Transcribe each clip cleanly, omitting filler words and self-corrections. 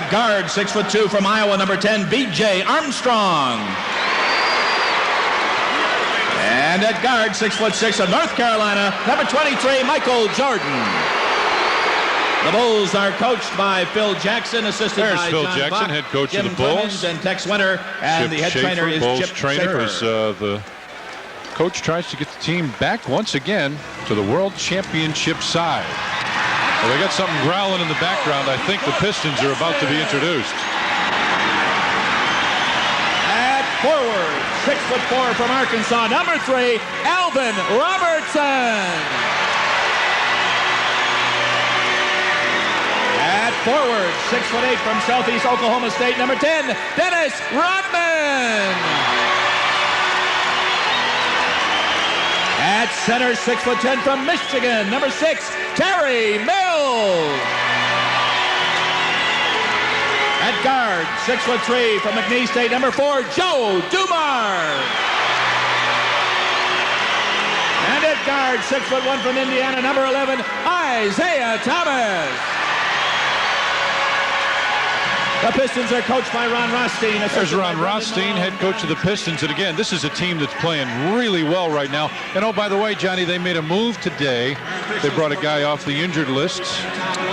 At guard, 6'2" from Iowa, number 10, B.J. Armstrong. And at guard, 6'6" of North Carolina, number 23, Michael Jordan. The Bulls are coached by Phil Jackson, assisted by Phil John Jackson, Bach, head coach Jim of the Bulls. Clemens, and Tex Winter, and Chip the head Schaefer, trainer is Bulls Chip trainer, Schaefer. as the coach tries to get the team back once again to the World Championship side. Well, they got something growling in the background. I think the Pistons are about to be introduced. At forward, 6'4" from Arkansas, number 3, Alvin Robertson. At forward, 6'8" from Southeast Oklahoma State, number 10, Dennis Rodman. At center, 6'10" from Michigan, number 6, Terry Mills. At guard, 6'3" from McNeese State, number 4, Joe Dumars. And at guard, 6'1" from Indiana, number 11, Isaiah Thomas. The Pistons are coached by Ron Rothstein. There's Ron Rothstein, head coach of the Pistons. And again, this is a team that's playing really well right now. And oh, by the way, Johnny, they made a move today. They brought a guy off the injured list.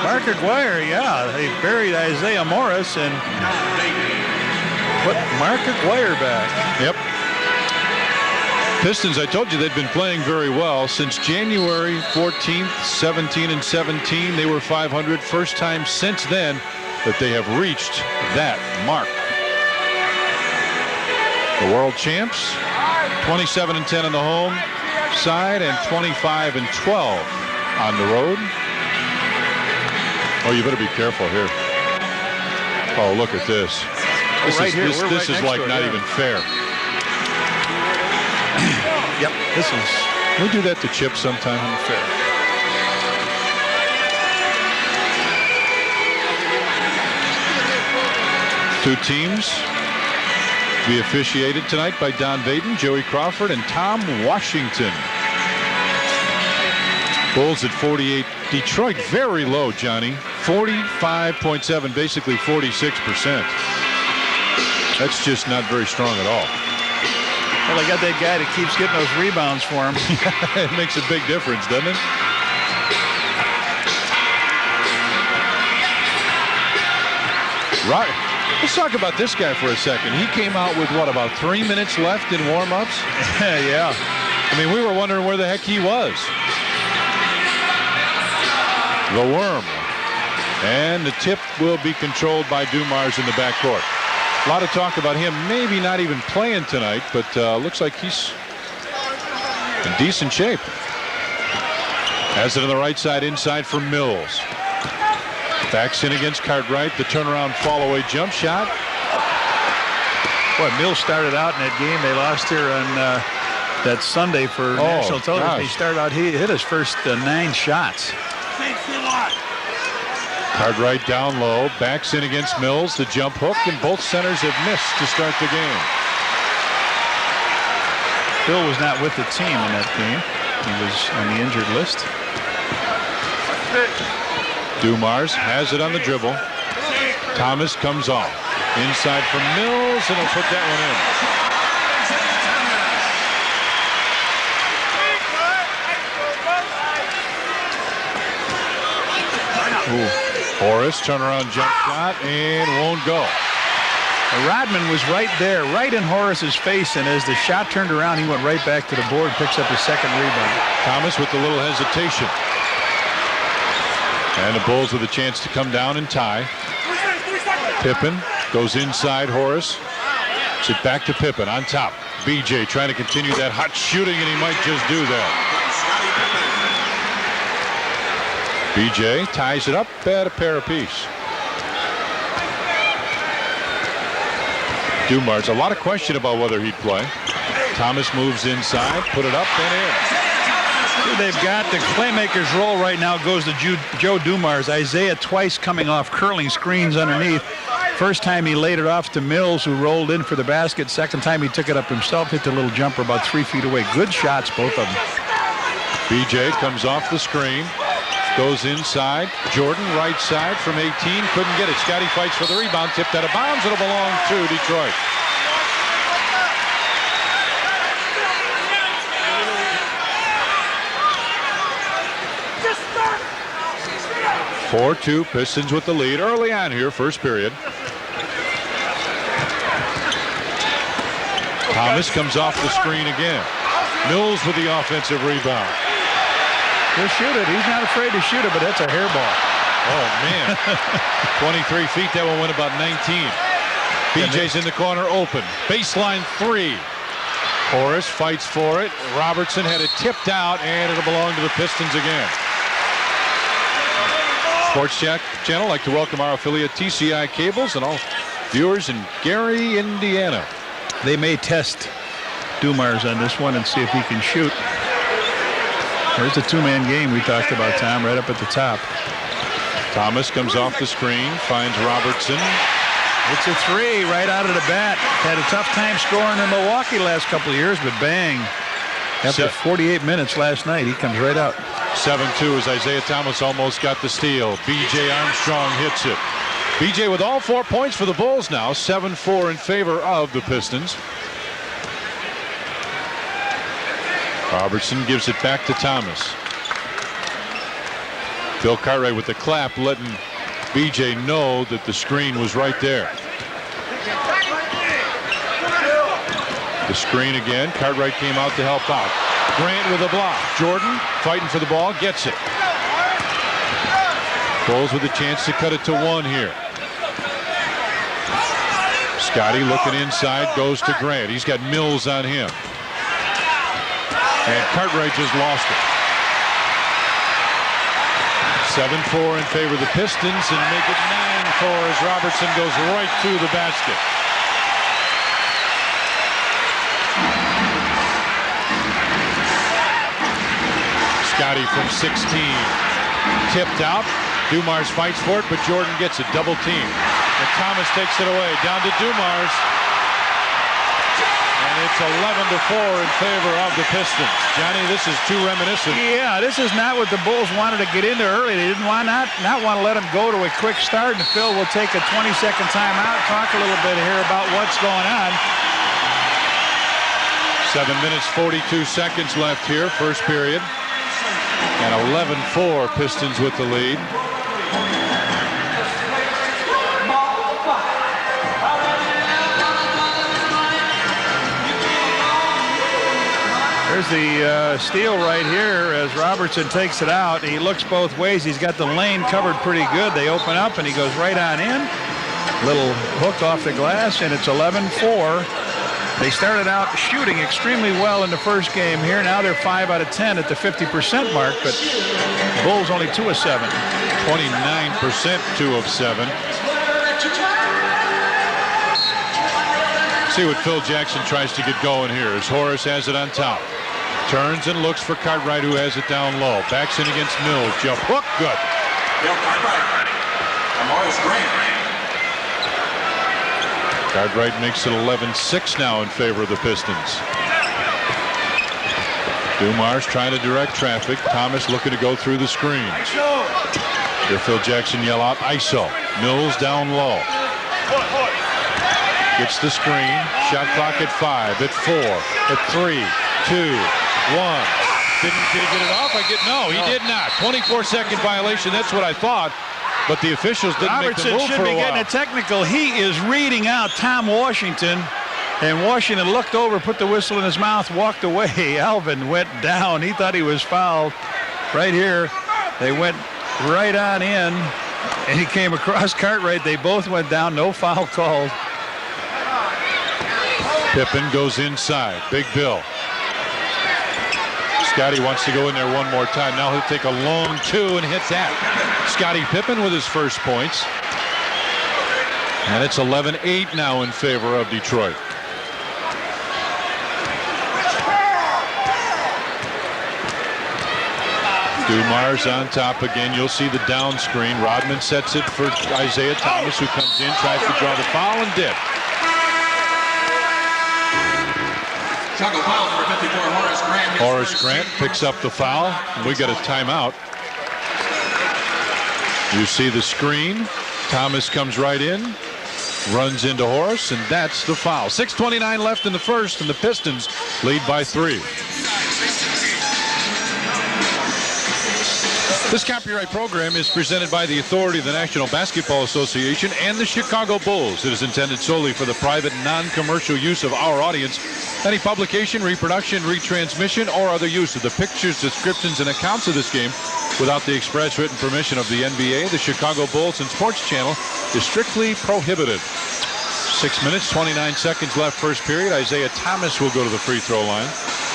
Mark Aguirre, yeah. They buried Isaiah Morris and put Mark Aguirre back. Yep. Pistons, I told you they'd been playing very well. Since January 14th, 17 and 17, they were 500. First time since then that they have reached that mark. The world champs, 27 and 10 on the home side and 25 and 12 on the road. Oh, you better be careful here. Oh, look at this. This is like not even fair. Yep, this is. Can we do that to Chip sometime? Unfair. Two teams to be officiated tonight by Don Vaden, Joey Crawford, and Tom Washington. Bulls at 48. Detroit very low, Johnny. 45.7, basically 46%. That's just not very strong at all. Well, they got that guy that keeps getting those rebounds for him. It makes a big difference, doesn't it? Right. Let's talk about this guy for a second. He came out with, what, about 3 minutes left in warm-ups? Yeah. I mean, we were wondering where the heck he was. The worm. And the tip will be controlled by Dumars in the backcourt. A lot of talk about him maybe not even playing tonight, but looks like he's in decent shape. Has it on the right side, inside for Mills. Backs in against Cartwright. The turnaround fall-away jump shot. Boy, Mills started out in that game. They lost here on that Sunday for national television. Gosh. He started out, he hit his first 9 shots. Cartwright down low, backs in against Mills, the jump hook, and both centers have missed to start the game. Phil was not with the team in that game. He was on the injured list. Dumars has it on the dribble. Thomas comes off. Inside from Mills, and he'll put that one in. Ooh. Horace, turnaround jump shot, and won't go. Rodman was right there, right in Horace's face, and as the shot turned around, he went right back to the board, picks up his second rebound. Thomas with the little hesitation. And the Bulls with a chance to come down and tie. Pippen goes inside Horace. It's it back to Pippen on top. BJ trying to continue that hot shooting, and he might just do that. BJ ties it up at a pair apiece. Dumars, a lot of question about whether he'd play. Thomas moves inside, put it up and in. They've got the playmaker's role right now goes to Joe Dumars. Isaiah twice coming off curling screens underneath. First time he laid it off to Mills, who rolled in for the basket. Second time he took it up himself, hit the little jumper about 3 feet away. Good shots, both of them. BJ comes off the screen. Goes inside. Jordan, right side from 18. Couldn't get it. Scotty fights for the rebound. Tipped out of bounds. It'll belong to Detroit. 4-2. Pistons with the lead early on here, first period. Thomas comes off the screen again. Mills with the offensive rebound. He'll shoot it. He's not afraid to shoot it, but that's a hair ball. Oh, man. 23 feet. That one went about 19. BJ's in the corner open. Baseline three. Horace fights for it. Robertson had it tipped out, and it'll belong to the Pistons again. Sports Channel like to welcome our affiliate TCI Cables and all viewers in Gary, Indiana. They may test Dumars on this one and see if he can shoot. There's the two-man game we talked about, Tom, right up at the top. Thomas comes off the screen, finds Robertson. It's a three right out of the bat. Had a tough time scoring in Milwaukee last couple of years, but bang. After 48 minutes last night, he comes right out. 7-2 as Isaiah Thomas almost got the steal. B.J. Armstrong hits it. B.J. with all 4 points for the Bulls now. 7-4 in favor of the Pistons. Robertson gives it back to Thomas. Bill Cartwright with the clap, letting B.J. know that the screen was right there. The screen again. Cartwright came out to help out. Grant with a block. Jordan fighting for the ball, gets it. Bulls with a chance to cut it to one here. Scotty looking inside, goes to Grant. He's got Mills on him. And Cartwright just lost it. 7-4 in favor of the Pistons, and make it 9-4 as Robertson goes right to the basket. Scotty from 16. Tipped out. Dumars fights for it, but Jordan gets it. Double team. And Thomas takes it away. Down to Dumars. And it's 11-4 in favor of the Pistons. Johnny, this is too reminiscent. Yeah, this is not what the Bulls wanted to get into early. They didn't want not want to let them go to a quick start. And Phil will take a 20-second timeout, talk a little bit here about what's going on. 7 minutes, 42 seconds left here, first period. And 11-4, Pistons with the lead. There's the steal right here as Robertson takes it out. He looks both ways. He's got the lane covered pretty good. They open up and he goes right on in. Little hook off the glass, and it's 11-4. They started out shooting extremely well in the first game here. Now they're 5 out of 10 at the 50% mark, but Bulls only 2 of 7. 29%, 2 of 7. See what Phil Jackson tries to get going here as Horace has it on top. Turns and looks for Cartwright, who has it down low. Backs in against Mills. Jump hook, good. Cartwright makes it 11-6 now in favor of the Pistons. Dumars trying to direct traffic. Thomas looking to go through the screen. Here Phil Jackson yell out ISO. Mills down low. Gets the screen. Shot clock at 5, at 4, at 3, 2, 1. Did he get it off? No, he did not. 24-second violation. That's what I thought. But the officials didn't make the move for a while. Robertson should be getting a technical. He is reading out Tom Washington. And Washington looked over, put the whistle in his mouth, walked away. Alvin went down. He thought he was fouled. Right here, they went right on in. And he came across Cartwright. They both went down. No foul called. Pippen goes inside. Big Bill. Scotty wants to go in there one more time. Now he'll take a long two and hit that. Scottie Pippen with his first points. And it's 11-8 now in favor of Detroit. Dumars on top again. You'll see the down screen. Rodman sets it for Isaiah Thomas, who comes in, tries to draw the foul, and did. Horace Grant Horace Grant picks up the foul. We got a timeout. You see the screen. Thomas comes right in, runs into Horace, and that's the foul. 6:29 left in the first, and the Pistons lead by 3. This copyright program is presented by the authority of the National Basketball Association and the Chicago Bulls. It is intended solely for the private, non-commercial use of our audience. Any publication, reproduction, retransmission, or other use of the pictures, descriptions, and accounts of this game without the express written permission of the NBA, the Chicago Bulls, and Sports Channel is strictly prohibited. 6 minutes, 29 seconds left first period. Isaiah Thomas will go to the free throw line.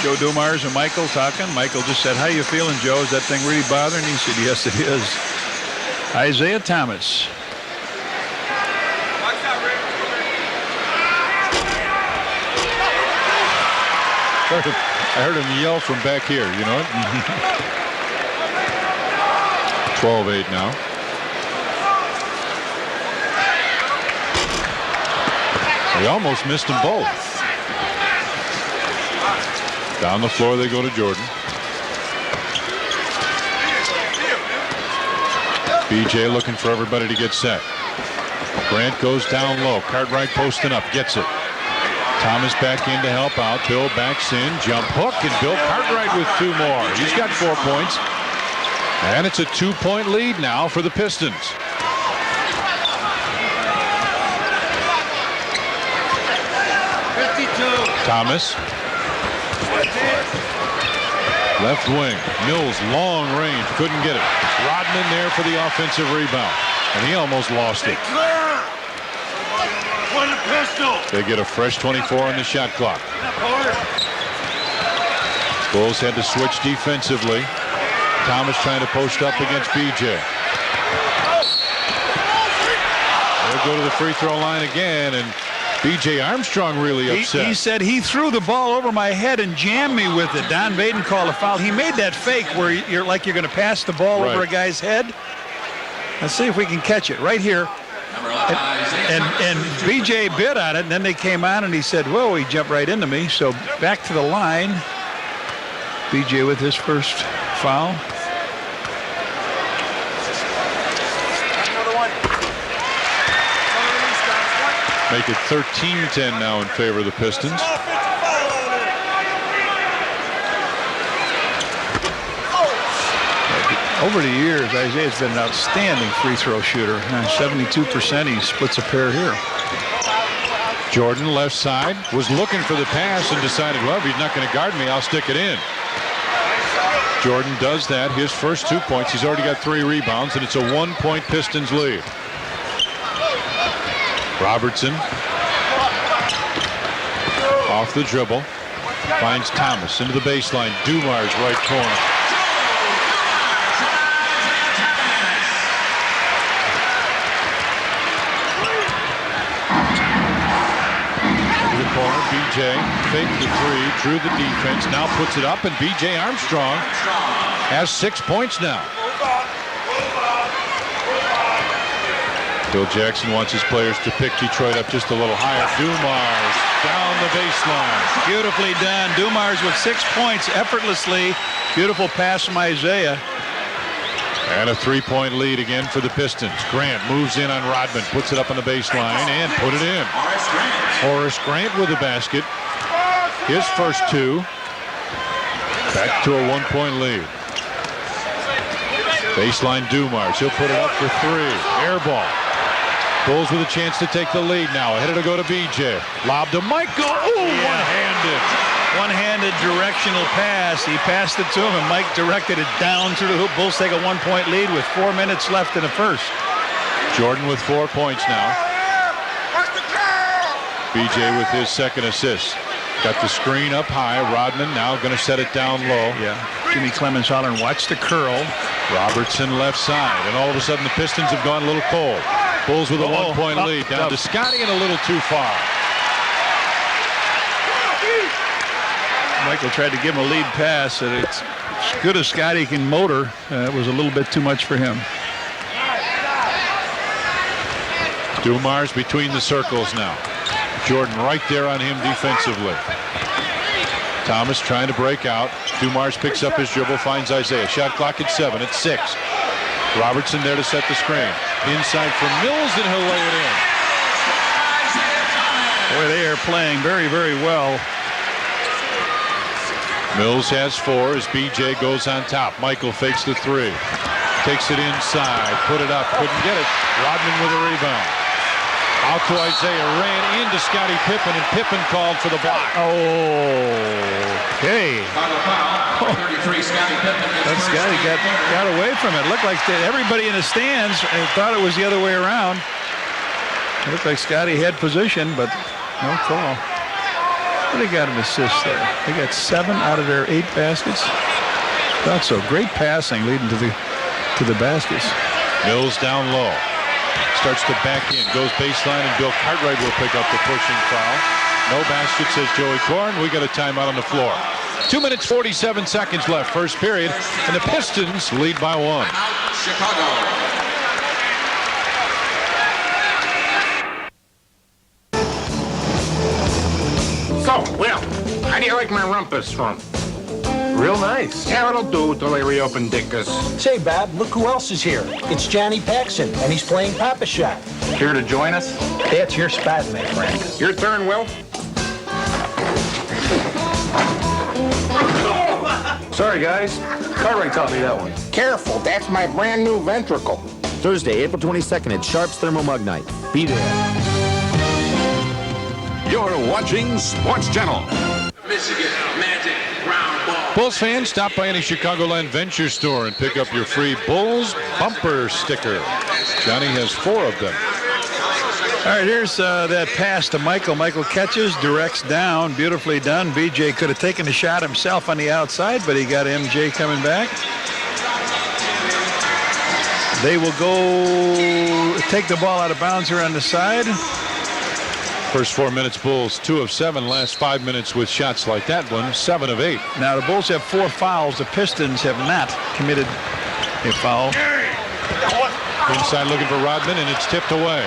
Joe Dumars and Michael talking. Michael just said, "How you feeling, Joe? Is that thing really bothering?" He said, "Yes, it is." Isaiah Thomas. I heard him yell from back here, you know it? 12-8 now. He almost missed them both. Down the floor they go to Jordan. BJ looking for everybody to get set. Grant goes down low. Cartwright posting up. Gets it. Thomas back in to help out. Bill backs in. Jump hook. And Bill Cartwright with 2 more. He's got 4 points. And it's a 2-point lead now for the Pistons. Thomas. Left wing. Mills long range. Couldn't get it. Rodman there for the offensive rebound. And he almost lost it. They get a fresh 24 on the shot clock. Bulls had to switch defensively. Thomas trying to post up against BJ. They'll go to the free throw line again, and B.J. Armstrong really upset. He said he threw the ball over my head and jammed me with it. Don Baden called a foul. He made that fake where you're like you're going to pass the ball over a guy's head. Let's see if we can catch it right here. And B.J. bid on it, and then they came on, and he said, "Whoa!" He jumped right into me. So back to the line. B.J. with his first foul. Make it 13-10 now in favor of the Pistons. Over the years, Isaiah's been an outstanding free throw shooter. 72%. He splits a pair here. Jordan left side was looking for the pass and decided, well, if he's not going to guard me, I'll stick it in. Jordan does that. His first 2 points. He's already got 3 rebounds, and it's a 1-point Pistons lead. Robertson off the dribble, finds Thomas into the baseline. Dumars right corner. To the corner, BJ faked the 3, drew the defense, now puts it up, and BJ Armstrong has 6 points now. Phil Jackson wants his players to pick Detroit up just a little higher. Dumars down the baseline. Beautifully done. Dumars with 6 points effortlessly. Beautiful pass from Isaiah. And a 3-point lead again for the Pistons. Grant moves in on Rodman, puts it up on the baseline and put it in. Horace Grant with the basket. His first 2. Back to a 1-point lead. Baseline Dumars. He'll put it up for 3. Air ball. Bulls with a chance to take the lead now. Ahead to go to BJ. Lob to Michael. Ooh, one-handed. One-handed directional pass. He passed it to him, and Mike directed it down through the hoop. Bulls take a 1-point lead with 4 minutes left in the first. Jordan with 4 points now. BJ with his second assist. Got the screen up high. Rodman now going to set it down low. Yeah. Jimmy Clemens hollering, watch the curl. Robertson left side, and all of a sudden the Pistons have gone a little cold. Bulls with a 1-point lead. Down to Scotty and a little too far. Michael tried to give him a lead pass, and it's as good as Scotty can motor. It was a little bit too much for him. Dumars between the circles now. Jordan right there on him defensively. Thomas trying to break out. Dumars picks up his dribble, finds Isaiah. Shot clock at 7. It's 6. Robertson there to set the screen. Inside from Mills, and he'll lay it in. Boy, they are playing very, very well. Mills has 4 as BJ goes on top. Michael fakes the 3. Takes it inside. Put it up. Couldn't get it. Rodman with a rebound. Out to Isaiah. Ran into Scottie Pippen, and Pippen called for the block. Okay. That Scottie got away from it. Looked like everybody in the stands thought it was the other way around. It looked like Scottie had position, but no call. But they got an assist there. They got 7 out of their 8 baskets. Thought so. Great passing leading to the baskets. Mills down low. Starts to back in. Goes baseline, and Bill Cartwright will pick up the pushing foul. No basket, says Joey Corn. We got a timeout on the floor. 2 minutes, 47 seconds left, first period, and the Pistons lead by 1. Chicago. So, Will, how do you like my rumpus from? Real nice. Yeah, it'll do till they reopen Dickers. Say, Bob, look who else is here. It's Johnny Paxson, and he's playing Papa Shot. Here to join us? That's your spot, my friend. Your turn, Will. Sorry, guys. Cartwright taught me that one. Careful, that's my brand new ventricle. Thursday, April 22nd at Sharp's Thermal Mug Night. Be there. You're watching Sports Channel. Michigan Magic Round Ball. Bulls fans, stop by any Chicagoland Venture store and pick up your free Bulls bumper sticker. Johnny has 4 of them. All right, here's that pass to Michael. Michael catches, directs down, beautifully done. BJ could have taken the shot himself on the outside, but he got MJ coming back. They will go take the ball out of bounds here on the side. First 4 minutes, Bulls 2 of 7. Last 5 minutes with shots like that one, 7 of 8. Now the Bulls have 4 fouls. The Pistons have not committed a foul. Inside looking for Rodman, and it's tipped away.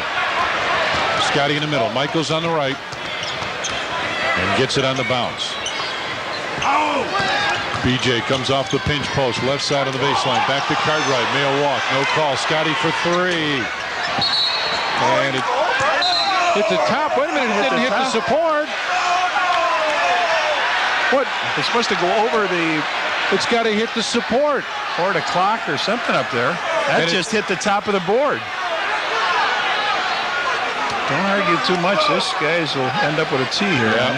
Scottie in the middle. Michael's on the right. And gets it on the bounce. BJ comes off the pinch post. Left side of the baseline. Back to Cartwright. May walk. No call. Scottie for 3. And it hit the top. Wait a minute. It didn't hit the support. What? It's supposed to go over the... It's got to hit the support. Or the clock or something up there. That And just hit the top of the board. Don't argue too much. This guys will end up with a T here. Yeah.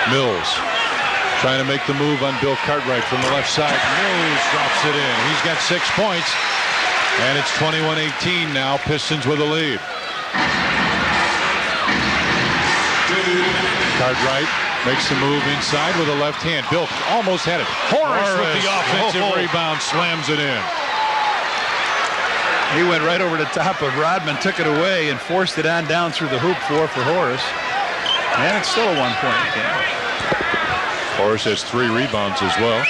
Mills trying to make the move on Bill Cartwright from the left side. Mills drops it in. He's got 6 points. And it's 21-18 now. Pistons with a lead. Cartwright makes the move inside with a left hand. Bill almost had it. Horace with the offensive rebound, slams it in. He went right over the top of Rodman, took it away, and forced it on down through the hoop for Horace. And it's still a 1-point game. Horace has 3 rebounds as well.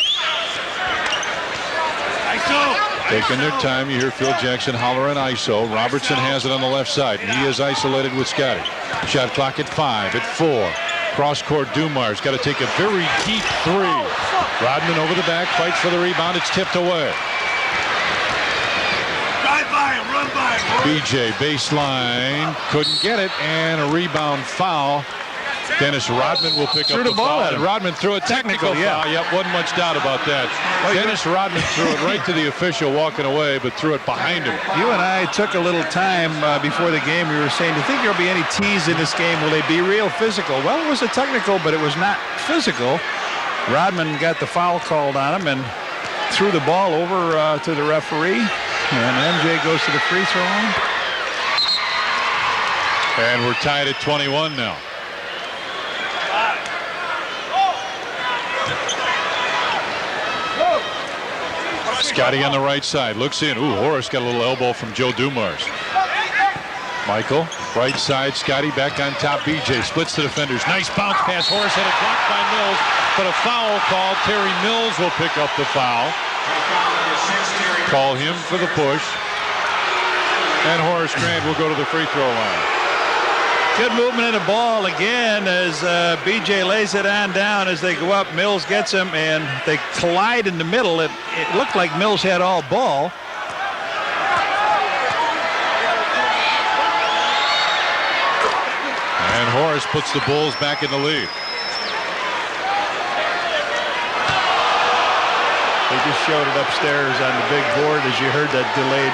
Taking their time. You hear Phil Jackson holler an ISO. Robertson has it on the left side. He is isolated with Scottie. Shot clock at 5, at 4. Cross court, Dumars got to take a very deep 3. Rodman over the back, fights for the rebound. It's tipped away. BJ baseline, couldn't get it, and a rebound foul. Dennis Rodman will pick up the ball foul. at him. Rodman threw a technical foul. Yep, wasn't much doubt about that. Dennis Rodman threw it right to the official walking away, but threw it behind him. You and I took a little time before the game. We were saying, do you think there'll be any tees in this game? Will they be real physical? Well, it was a technical, but it was not physical. Rodman got the foul called on him and threw the ball over to the referee. And MJ goes to the free throw line. And we're tied at 21 now. Scottie on the right side, looks in. Ooh, Horace got a little elbow from Joe Dumars. Michael, right side, Scottie back on top. BJ splits the defenders. Nice bounce pass. Horace had it blocked by Mills, but a foul call. Terry Mills will pick up the foul. Call him for the push. And Horace Grant will go to the free throw line. Good movement in the ball again as BJ lays it on down as they go up. Mills gets him, and they collide in the middle. It looked like Mills had all ball. And Horace puts the Bulls back in the lead. They just showed it upstairs on the big board as you heard that delayed.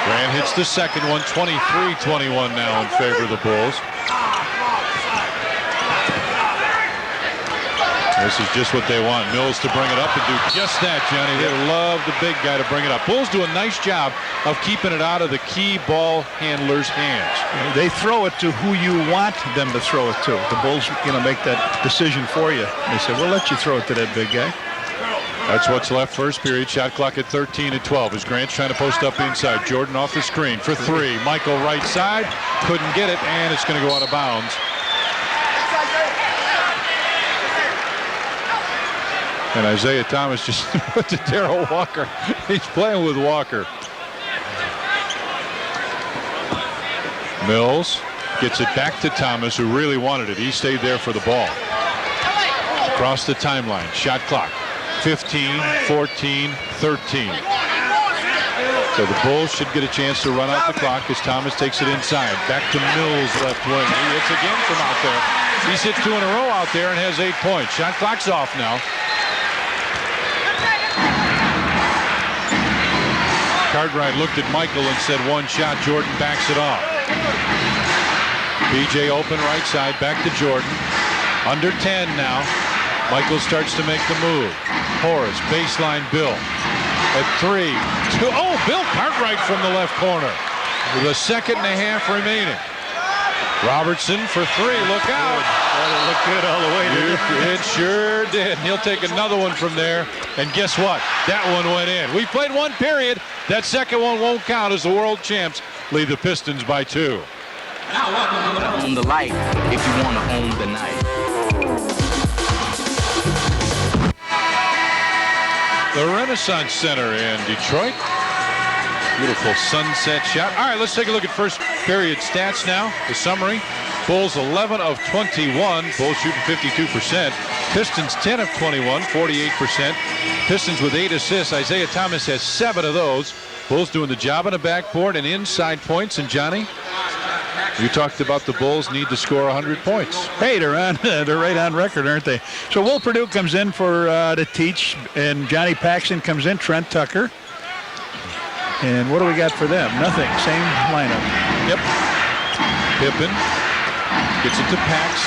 Grant hits the second one, 23-21 now in favor of the Bulls. This is just what they want. Mills to bring it up and do just that, Johnny. They love the big guy to bring it up. Bulls do a nice job of keeping it out of the key ball handlers' hands. They throw it to who you want them to throw it to. The Bulls, make that decision for you. They say, we'll let you throw it to that big guy. That's what's left first period. Shot clock at 13-12 as Grant's trying to post up inside. Jordan off the screen for three. Michael right side. Couldn't get it, and it's going to go out of bounds. And Isaiah Thomas just went to Darryl Walker. He's playing with Walker. Mills gets it back to Thomas, who really wanted it. He stayed there for the ball. Across the timeline. Shot clock. 15, 14, 13. So the Bulls should get a chance to run out the clock as Thomas takes it inside. Back to Mills, left wing. He hits again from out there. He's hit 2 in a row out there and has 8 points. Shot clock's off now. Cartwright looked at Michael and said one shot. Jordan backs it off. BJ open right side, back to Jordan. Under 10 now. Michael starts to make the move. Horace, baseline Bill. At 3, 2. Oh, Bill Cartwright from the left corner. With a second and a half remaining. Robertson for 3. Look out. That looked good all the way, didn't it? It sure did. He'll take another one from there. And guess what? That one went in. We played 1 period. That second one won't count as the world champs lead the Pistons by 2. Own the light if you want to own the night. The Renaissance Center in Detroit. Beautiful sunset shot. All right, let's take a look at first period stats now. The summary. Bulls 11 of 21. Bulls shooting 52%. Pistons 10 of 21, 48%. Pistons with 8 assists. Isaiah Thomas has 7 of those. Bulls doing the job on the backboard and inside points. And Johnny, you talked about the Bulls need to score 100 points. Hey, they're right on record, aren't they? So Will Perdue comes in for to teach, and Johnny Paxson comes in. Trent Tucker. And what do we got for them? Nothing. Same lineup. Yep. Pippen gets it to Pax.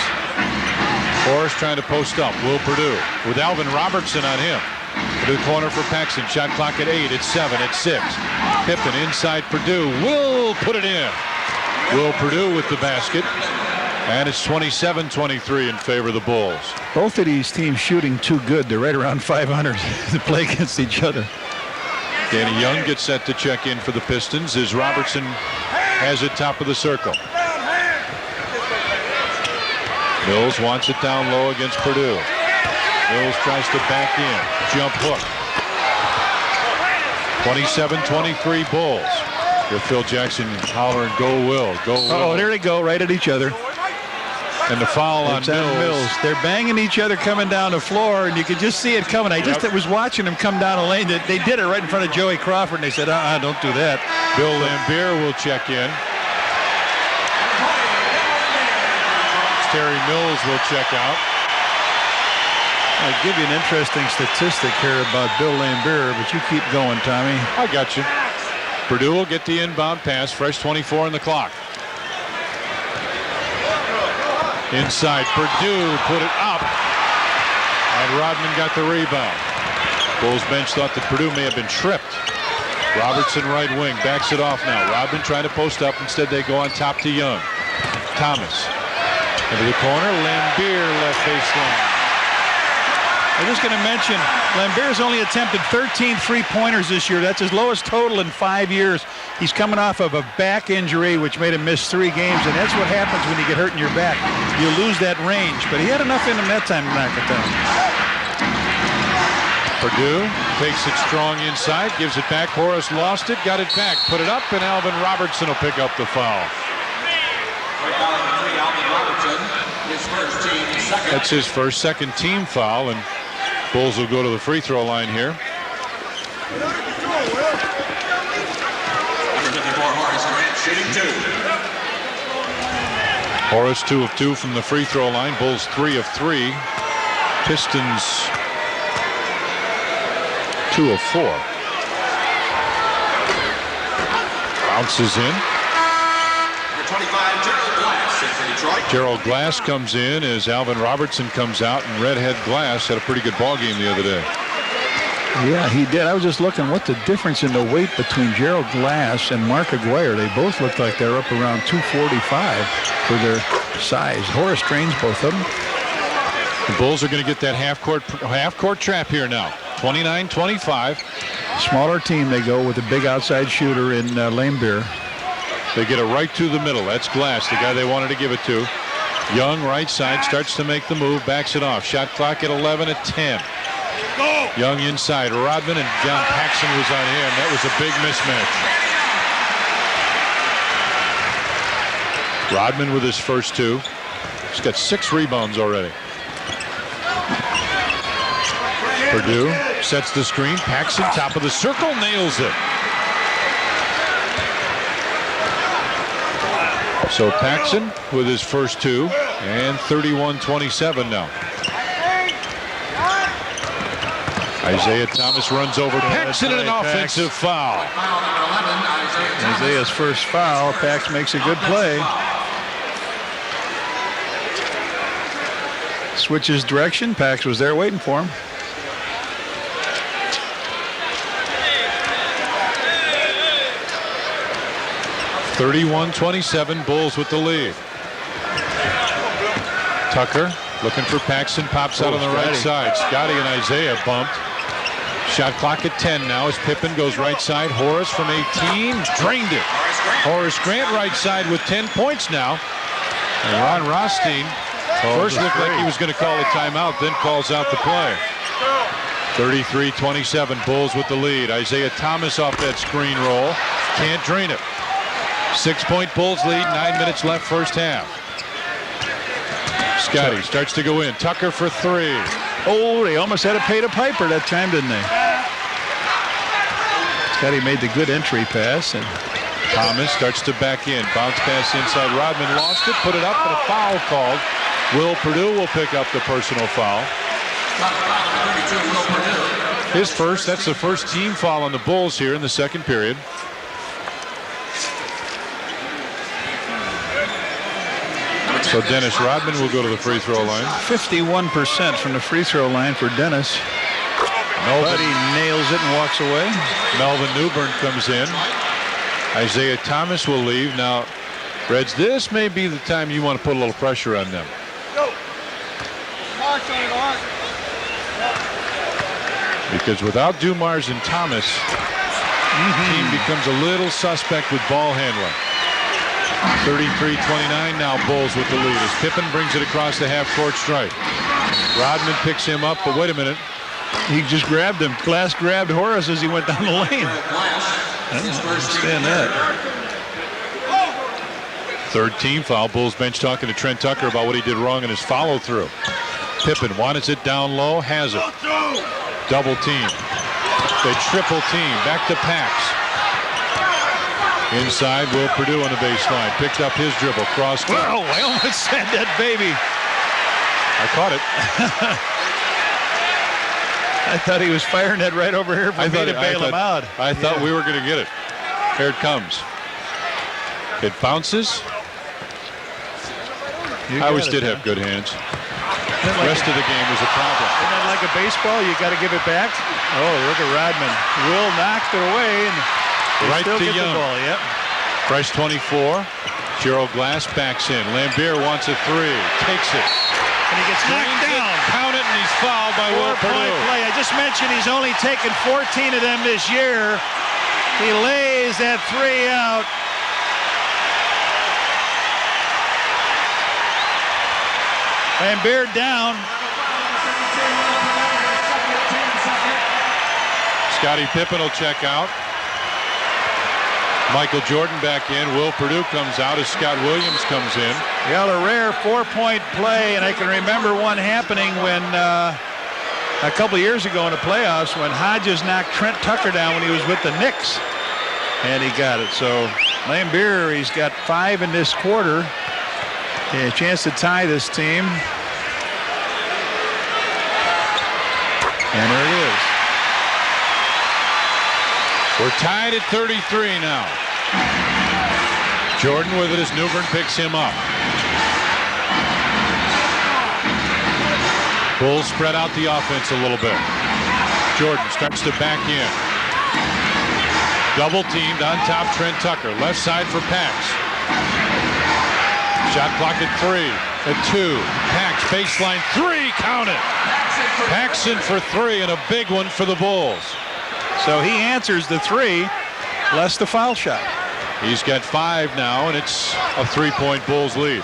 Horace trying to post up. Will Perdue with Alvin Robertson on him. To the corner for Paxson. Shot clock at 8. It's 7. It's 6. Pippen inside Perdue. Will put it in. Will Perdue with the basket. And it's 27-23 in favor of the Bulls. Both of these teams shooting too good. They're right around 500 to play against each other. Danny Young gets set to check in for the Pistons as Robertson has it top of the circle. Mills wants it down low against Perdue. Mills tries to back in. Jump hook. 27-23 Bulls. With Phil Jackson hollering, go Will, go Will. Oh, there they go, right at each other. And the foul on Mills. They're banging each other coming down the floor, and you could just see it coming. I just was watching them come down the lane. They did it right in front of Joey Crawford, and they said, don't do that. Bill Lambier will check in. Terry Mills will check out. I'll give you an interesting statistic here about Bill Lambier, but you keep going, Tommy. I got you. Perdue will get the inbound pass. Fresh 24 on the clock. Inside, Perdue put it up, and Rodman got the rebound. Bulls bench thought that Perdue may have been tripped. Robertson right wing, backs it off now. Rodman trying to post up. Instead, they go on top to Young. Thomas into the corner. Lambier left baseline. I'm just going to mention, Lambier's only attempted 13 three-pointers this year. That's his lowest total in 5 years. He's coming off of a back injury, which made him miss 3 games, and that's what happens when you get hurt in your back. You lose that range, but he had enough in him that time to knock it down. Purdue takes it strong inside, gives it back. Horace lost it, got it back, put it up, and Alvin Robertson will pick up the foul. That's his first, second team foul, and Bulls will go to the free throw line here. Horace 2 of 2 from the free throw line. Bulls 3 of 3. Pistons 2 of 4. Bounces in. Gerald Glass comes in as Alvin Robertson comes out, and Redhead Glass had a pretty good ball game the other day. Yeah, he did. I was just looking what the difference in the weight between Gerald Glass and Mark Aguirre. They both look like they're up around 245 for their size. Horace trains both of them. The Bulls are going to get that half-court trap here now. 29-25. Smaller team, they go with a big outside shooter in Laimbeer. They get it right to the middle. That's Glass, the guy they wanted to give it to. Young, right side, starts to make the move, backs it off. Shot clock at 11 at 10. Young inside. Rodman and John Paxson was on him. That was a big mismatch. Rodman with his first 2. He's got 6 rebounds already. Purdue sets the screen. Paxson, top of the circle, nails it. So Paxson with his first 2, and 31-27 now. Isaiah Thomas runs over Paxson in an offensive foul. Isaiah's first foul. Pax makes a good play. Switches direction. Pax was there waiting for him. (31-27) Bulls with the lead. Tucker looking for Paxson, pops out on the right side. Scotty and Isaiah bumped. Shot clock at 10 now as Pippen goes right side. Horace from 18 drained it. Horace Grant right side with 10 points now. And Ron Rothstein first looked like he was going to call a timeout, then calls out the play. 33-27, Bulls with the lead. Isaiah Thomas off that screen roll. Can't drain it. 6-point Bulls lead, 9 minutes left first half. Scotty starts to go in. Tucker for 3. Oh, they almost had to pay the piper that time, didn't they? Scotty made the good entry pass, and Thomas starts to back in. Bounce pass inside. Rodman lost it, put it up, and a foul called. Will Purdue will pick up the personal foul. His first. That's the first team foul on the Bulls here in the second period. So Dennis Rodman will go to the free throw line. 51% from the free throw line for Dennis. But he nails it and walks away. Melvin Newbern comes in. Isaiah Thomas will leave. Now, Reds, this may be the time you want to put a little pressure on them. Because without Dumars and Thomas, the team becomes a little suspect with ball handling. 33-29 now, Bulls with the lead as Pippen brings it across the half-court stripe. Rodman picks him up, but wait a minute. He just grabbed him. Glass grabbed Horace as he went down the lane. I don't understand that. Third team foul. Bulls bench talking to Trent Tucker about what he did wrong in his follow-through. Pippen wants it down low, has it. Double team. They triple team. Back to Pax. Inside, Will Purdue on the baseline. Picked up his dribble. Cross. Wow, I almost said that baby. I caught it. I thought he was firing that right over here for me to bail him out. I thought we were going to get it. Here it comes. It bounces. I always did have good hands. The rest of the game was a problem. Isn't that like a baseball? You got to give it back. Oh, look at Rodman. Will knocked it away and right still to get Young. The ball. Yep. Fresh 24. Gerald Glass backs in. Lambier wants a 3. Takes it. And he gets knocked down. Count it, and he's fouled by Will Purdue. 4-point play. I just mentioned he's only taken 14 of them this year. He lays that 3 out. And Beard down. Scottie Pippen will check out. Michael Jordan back in. Will Perdue comes out as Scott Williams comes in. Well, a rare 4-point play, and I can remember one happening when a couple of years ago in the playoffs when Hodges knocked Trent Tucker down when he was with the Knicks, and he got it. So Lambier, he's got 5 in this quarter. A chance to tie this team. And there it is. We're tied at 33 now. Jordan with it as Newbern picks him up. Bulls spread out the offense a little bit. Jordan starts to back in. Double teamed on top Trent Tucker. Left side for Pax. Shot clock at 3, at 2. Pax baseline 3, count it. Paxson for 3 and a big one for the Bulls. So he answers the 3, less the foul shot. He's got 5 now, and it's a 3-point Bulls lead.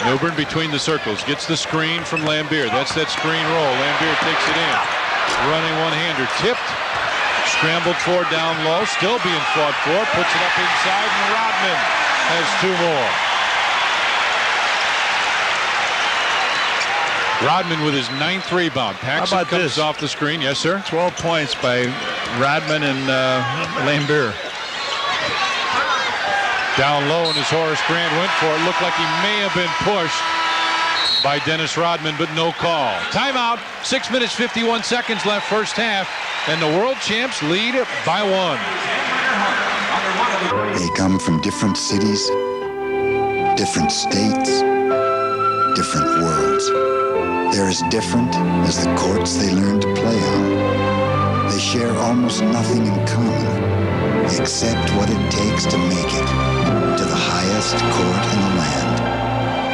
Newbern between the circles, gets the screen from Lambier. That's that screen roll. Lambier takes it in. Running one-hander, tipped. Scrambled for down low, still being fought for. Puts it up inside, and Rodman has 2 more. Rodman with his 9th rebound. Paxson comes off the screen. Yes, sir. 12 points by Rodman and Lambier. Down low, and as Horace Grant went for it, looked like he may have been pushed by Dennis Rodman, but no call. Timeout. 6 minutes, 51 seconds left first half, and the world champs lead by 1. They come from different cities, different states, different worlds. They're as different as the courts they learn to play on. They share almost nothing in common, except what it takes to make it to the highest court in the land,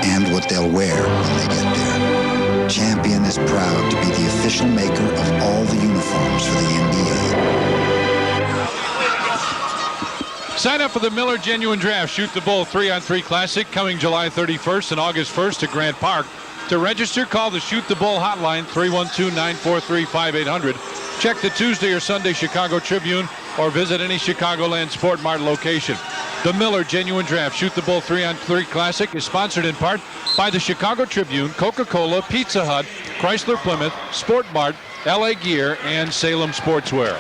and what they'll wear when they get there. Champion is proud to be the official maker of all the uniforms for the NBA. Sign up for the Miller Genuine Draft Shoot the Bull 3-on-3 Classic coming July 31st and August 1st to Grant Park. To register, call the Shoot the Bull hotline 312-943-5800. Check the Tuesday or Sunday Chicago Tribune or visit any Chicagoland Sport Mart location. The Miller Genuine Draft Shoot the Bull 3-on-3 Classic is sponsored in part by the Chicago Tribune, Coca-Cola, Pizza Hut, Chrysler Plymouth, Sport Mart, LA Gear, and Salem Sportswear.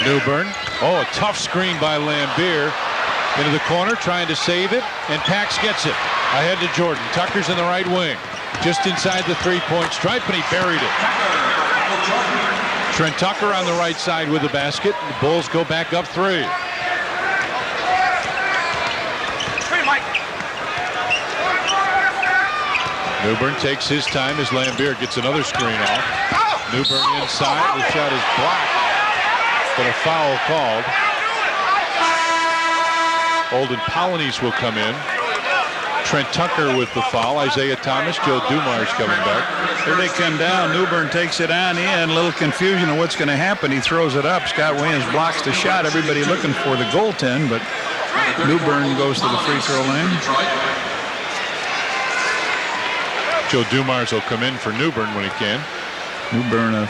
Newbern. Oh, a tough screen by Lambier. Into the corner, trying to save it, and Pax gets it. Ahead to Jordan. Tucker's in the right wing. Just inside the 3-point stripe, and he buried it. Trent Tucker on the right side with the basket. The Bulls go back up 3. Newbern takes his time as Lambier gets another screen off. Newbern inside. The shot is blocked, but a foul called. Olden Polynice will come in. Trent Tucker with the foul. Isaiah Thomas, Joe Dumars coming back. Here they come down. Newbern takes it on in. A little confusion of what's going to happen. He throws it up. Scott Williams blocks the shot. Everybody looking for the goaltend, but Newbern goes to the free throw line. Joe Dumars will come in for Newbern when he can. Newbern, a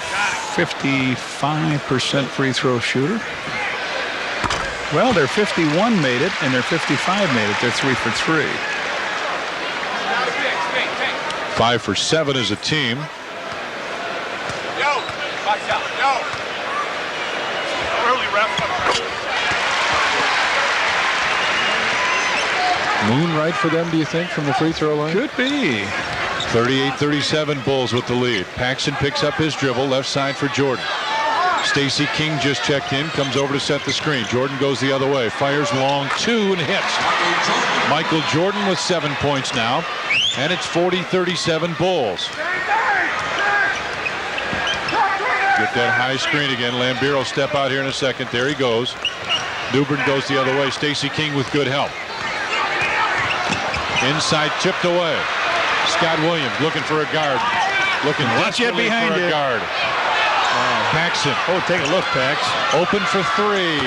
55% free throw shooter. Well, their 51 made it, and their 55 made it. They're 3 for 3. 5 for 7 as a team. Moon right for them, do you think, from the free throw line? Could be. 38-37 Bulls with the lead. Paxson picks up his dribble, left side for Jordan. Stacey King just checked in, comes over to set the screen. Jordan goes the other way, fires long 2 and hits. Michael Jordan with 7 points now, and it's 40-37 Bulls. Get that high screen again. Lambier will step out here in a second. There he goes. Newbern goes the other way. Stacey King with good help. Inside, tipped away. Scott Williams looking for a guard. Looking desperately for a guard. Paxson. Oh, take a look, Pax. Open for 3.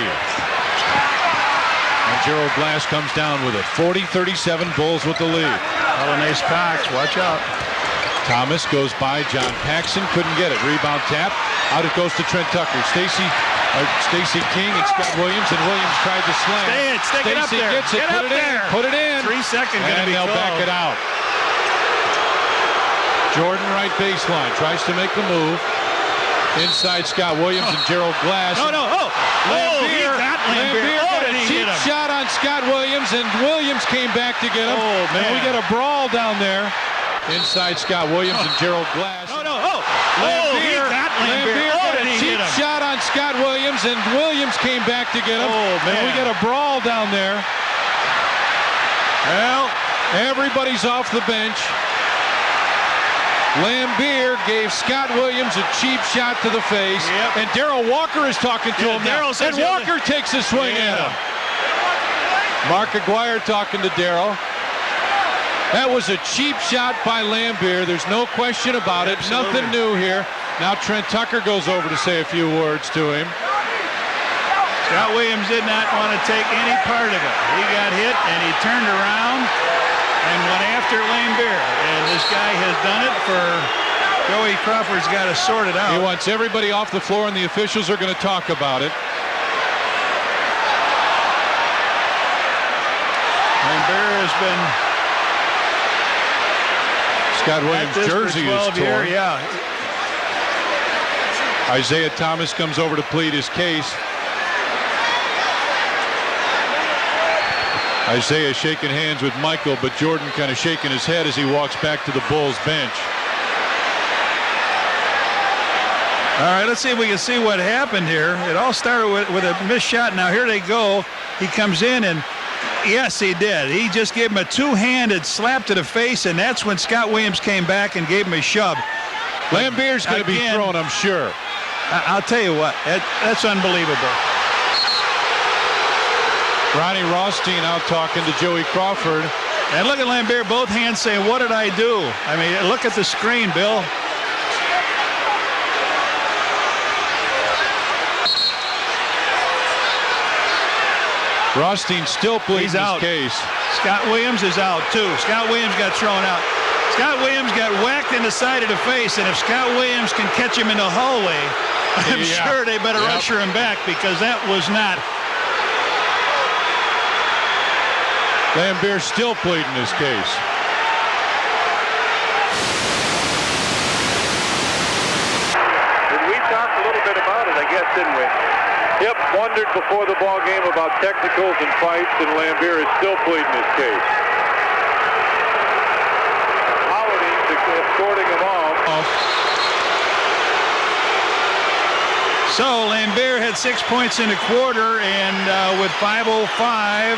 And Gerald Glass comes down with it. 40-37 Bulls with the lead. Polynice Pax, watch out. Thomas goes by John Paxson, couldn't get it. Rebound tap. Out it goes to Trent Tucker. Stacey King and Scott Williams, and Williams tried to slam. Stick it up there. Gets it, Get up there. Put it in. 3 seconds going to And be they'll called. back it out. Jordan right baseline tries to make the move. Inside Scott Williams and Gerald Glass. No. He got Lambier. Got a Did he cheap hit him? shot on Scott Williams, and Williams came back to get him. Oh, man. And we get a brawl down there. Inside Scott Williams and Gerald Glass. No. Lambier, He got Lambier. got Did a he cheap hit him? shot on Scott Williams, and Williams came back to get him. Oh, man. And we get a brawl down there. Well, everybody's off the bench. Lambier gave Scott Williams a cheap shot to the face. Yep. And Darrell Walker is talking to him now. Darryl says And Walker takes a swing at him. Mark Aguirre talking to Darryl. That was a cheap shot by Lambier. There's no question about it. Absolutely. Nothing new here. Now Trent Tucker goes over to say a few words to him. Scott Williams did not want to take any part of it. He got hit, and he turned around and went after Lambier. And this guy has done it for Joey Crawford's got to sort it out. He wants everybody off the floor, and the officials are going to talk about it. Lambier has been... Scott Williams' jersey is torn. Yeah. Isaiah Thomas comes over to plead his case. Isaiah shaking hands with Michael, but Jordan kind of shaking his head as he walks back to the Bulls bench. All right, let's see if we can see what happened here. It all started with a missed shot. Now here they go. He comes in, and yes, he did. He just gave him a two-handed slap to the face, and that's when Scott Williams came back and gave him a shove. Lambier's going to be thrown, I'm sure. I'll tell you what, that's unbelievable. Ronnie Rothstein out talking to Joey Crawford. And look at Lambier, both hands saying, what did I do? I mean, look at the screen, Bill. Rothstein still pleads his case. Scott Williams is out, too. Scott Williams got thrown out. Scott Williams got whacked in the side of the face, and if Scott Williams can catch him in the hallway, I'm sure they better usher him back, because that was not. Lambier still pleading his case. We talked a little bit about it, I guess, didn't we? Yep, wondered before the ball game about technicals and fights, and Lambier is still pleading his case. Holiday escorting him off. So Lambier had 6 points in a quarter, and with 5:05,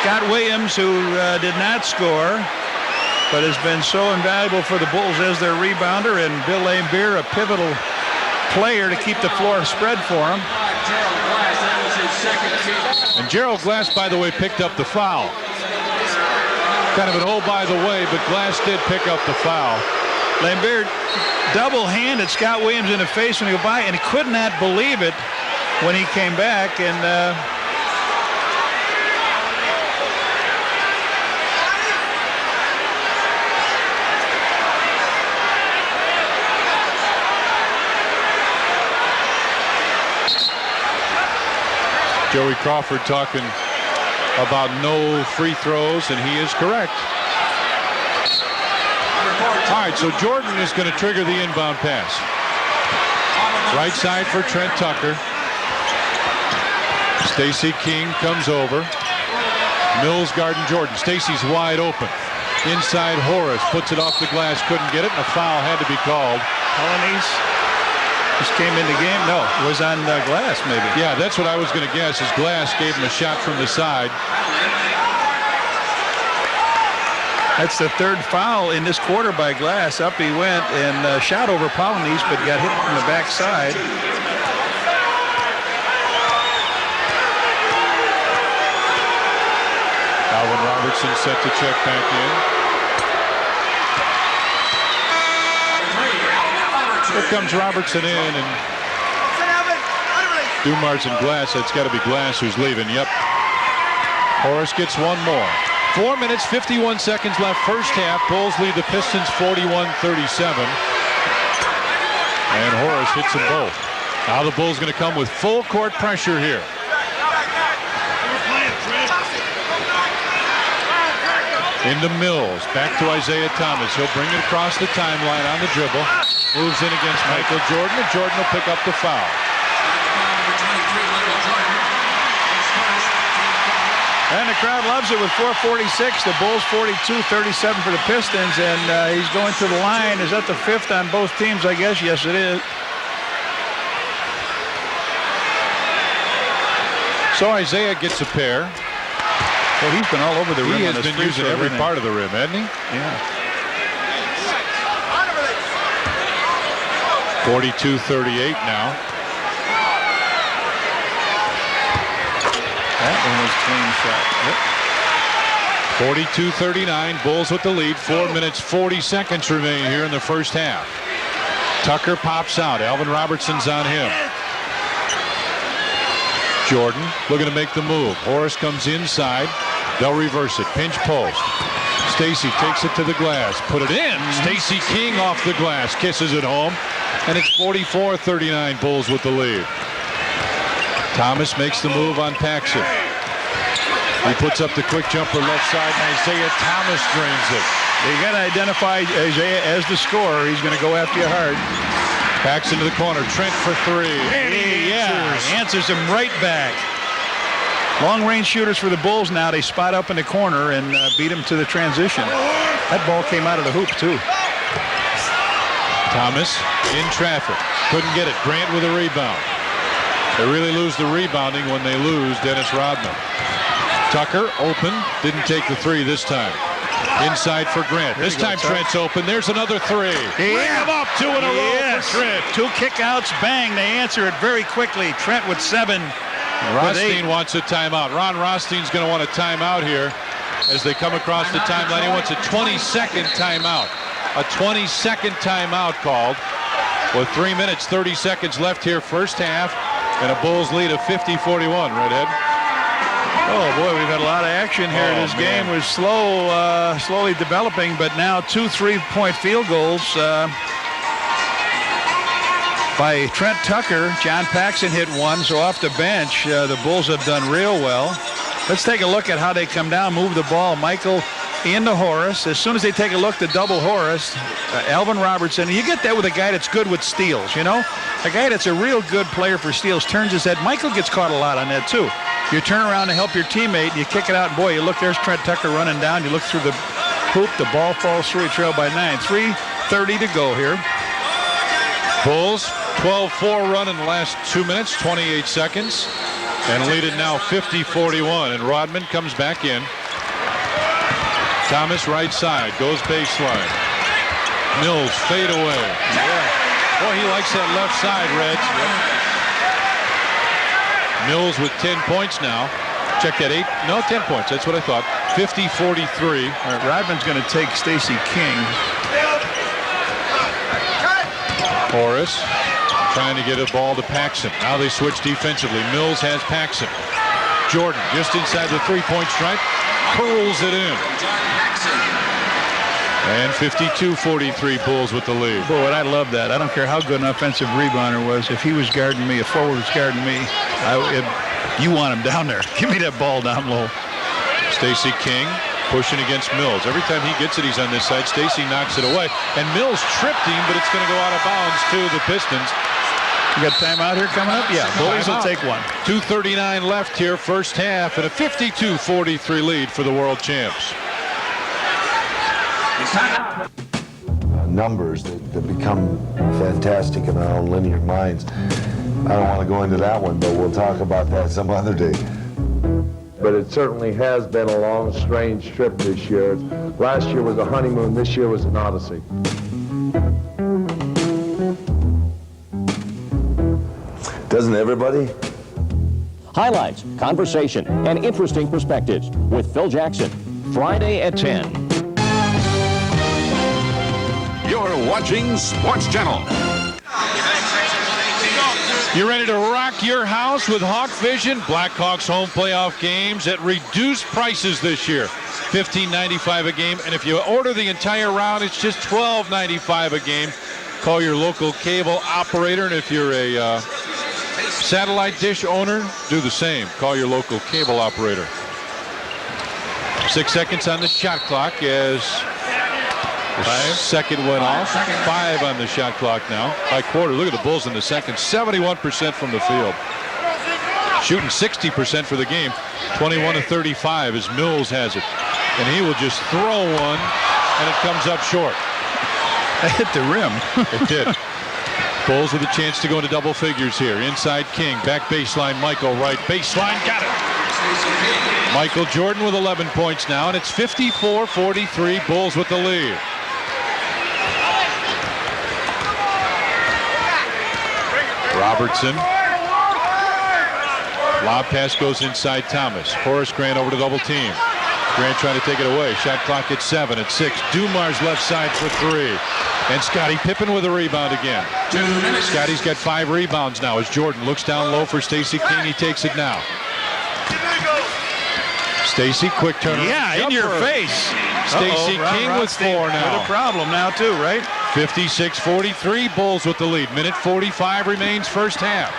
Scott Williams, who did not score, but has been so invaluable for the Bulls as their rebounder, and Bill Lambier, a pivotal player to keep the floor spread for him. And Gerald Glass, by the way, picked up the foul. Kind of an oh by the way, but Glass did pick up the foul. Lambier double-handed Scott Williams in the face when he went by, and he could not believe it when he came back. And Joey Crawford talking about no free throws, and he is correct. All right, so Jordan is going to trigger the inbound pass. Right side for Trent Tucker. Stacey King comes over. Mills guarding Jordan. Stacey's wide open. Inside Horace puts it off the glass, couldn't get it, and a foul had to be called. Colonies just came in the game. No, it was on Glass, maybe. Yeah, that's what I was going to guess, is Glass gave him a shot from the side. That's the third foul in this quarter by Glass. Up he went and shot over Polonies, but got hit from the backside. Alvin Robertson set to check back in. Here comes Robertson in, and Dumars and Glass. It's got to be Glass who's leaving. Yep. Horace gets one more. 4 minutes, 51 seconds left first half. Bulls lead the Pistons 41-37. And Horace hits them both. Now the Bulls going to come with full court pressure here. Into Mills. Back to Isaiah Thomas. He'll bring it across the timeline on the dribble. Moves in against Michael Jordan, and Jordan will pick up the foul. And the crowd loves it with 4:46. The Bulls 42-37 for the Pistons, and he's going to the line. Is that the fifth on both teams, I guess? Yes, it is. So Isaiah gets a pair. Well, he's been all over the rim. He has been using every part of the rim, hasn't he? Yeah. 42-38 now. That one was clean shot. Yep. 42-39, Bulls with the lead. 4 minutes, 40 seconds remain here in the first half. Tucker pops out. Alvin Robertson's on him. Jordan looking to make the move. Horace comes inside. They'll reverse it. Pinch post. Stacey takes it to the glass. Put it in. Stacey King off the glass. Kisses it home. And it's 44-39, Bulls with the lead. Thomas makes the move on Paxson. He puts up the quick jumper left side, and Isaiah Thomas drains it. You got to identify Isaiah as the scorer. He's going to go after you hard. Paxson to the corner. Trent for three. And he answers him right back. Long-range shooters for the Bulls now. They spot up in the corner and beat him to the transition. That ball came out of the hoop, too. Thomas in traffic. Couldn't get it. Grant with a rebound. They really lose the rebounding when they lose Dennis Rodman. Tucker open. Didn't take the three this time. Inside for Grant. This time Trent's open. There's another three. Bring him up. 2 in a row for Trent. 2 kickouts. Bang. They answer it very quickly. Trent with 7. Rothstein wants a timeout. Ron Rothstein's going to want a timeout here as they come across the timeline. He wants a 20-second timeout. A 20-second timeout called with 3 minutes, 30 seconds left here first half, and a Bulls lead of 50-41, Redhead. Oh, boy, we've had a lot of action here. This game was slowly developing, but now 2 3-point field goals by Trent Tucker. John Paxson hit one, so off the bench, the Bulls have done real well. Let's take a look at how they come down, move the ball. Michael into Horace. As soon as they take a look to double Horace, Alvin Robertson, you get that with a guy that's good with steals, you know? A guy that's a real good player for steals turns his head. Michael gets caught a lot on that, too. You turn around to help your teammate, and you kick it out, and boy, you look, there's Trent Tucker running down. You look through the hoop, the ball falls through, he trailed by 9. 3:30 to go here. Bulls, 12-4 run in the last 2 minutes, 28 seconds, and lead it now 50-41, and Rodman comes back in. Thomas right side, goes baseline. Mills fade away. Yeah. Boy, he likes that left side, Reds. Yep. Mills with 10 points now. Check that 10 points. That's what I thought. 50-43. All right, Rodman's going to take Stacey King. Horace trying to get a ball to Paxson. Now they switch defensively. Mills has Paxson. Jordan just inside the three-point stripe. Curls it in. And 52-43 Bulls with the lead. Boy, I love that. I don't care how good an offensive rebounder was. If he was guarding me, if forward was guarding me, you want him down there. Give me that ball down low. Stacey King pushing against Mills. Every time he gets it, he's on this side. Stacey knocks it away. And Mills tripped him, but it's going to go out of bounds to the Pistons. You got timeout here coming up? Yeah, Bulls will take one. 2:39 left here, first half, and a 52-43 lead for the world champs. Numbers that become fantastic in our own linear minds. I don't want to go into that one, but we'll talk about that some other day. But it certainly has been a long, strange trip this year. Last year was a honeymoon. This year was an odyssey. Doesn't everybody? Highlights, conversation, and interesting perspectives with Phil Jackson. Friday at 10. You're watching Sports Channel. You ready to rock your house with Hawk Vision? Blackhawks home playoff games at reduced prices this year. $15.95 a game. And if you order the entire round, it's just $12.95 a game. Call your local cable operator. And if you're a satellite dish owner, do the same. Call your local cable operator. 6 seconds on the shot clock as the second went off. 5 on the shot clock now. By quarter, look at the Bulls in the second. 71% from the field. Shooting 60% for the game. 21-35 as Mills has it. And he will just throw one, and it comes up short. It hit the rim. It did. Bulls with a chance to go into double figures here. Inside King. Back baseline. Michael right. Baseline. Got it. Michael Jordan with 11 points now, and it's 54-43. Bulls with the lead. Robertson. Lob pass goes inside Thomas. Horace Grant over to double team. Grant trying to take it away. Shot clock at 7. At 6. Dumars left side for 3. And Scottie Pippen with a rebound again. Scotty's got 5 rebounds now as Jordan looks down low for Stacey King. He takes it now. Stacey, quick turn. Yeah, in your face. Stacey King with 4 now. With a problem now too, right? 56-43. Bulls with the lead. Minute 45 remains first half.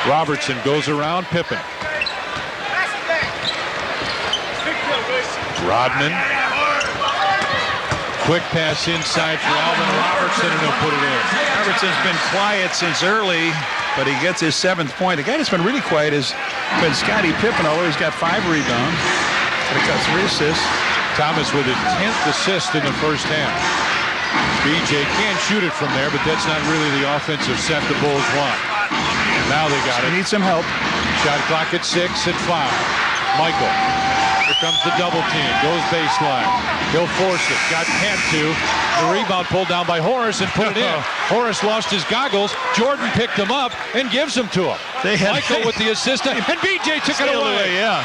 Robertson goes around Pippen. Rodman. Quick pass inside for Alvin Robertson, and he'll put it in. Robertson's been quiet since early, but he gets his 7th point. The guy that's been really quiet has been Scottie Pippen, although he's got 5 rebounds. But he got 3 assists. Thomas with his 10th assist in the first half. BJ can't shoot it from there, but that's not really the offensive set the Bulls want. Now they got it. Need some help. Shot clock at 6 at 5. Michael. Here comes the double team. Goes baseline. He'll force it. Got had to. The rebound pulled down by Horace and put it in. Horace lost his goggles. Jordan picked him up and gives them to him. Michael with the assist. And BJ took it away. Yeah.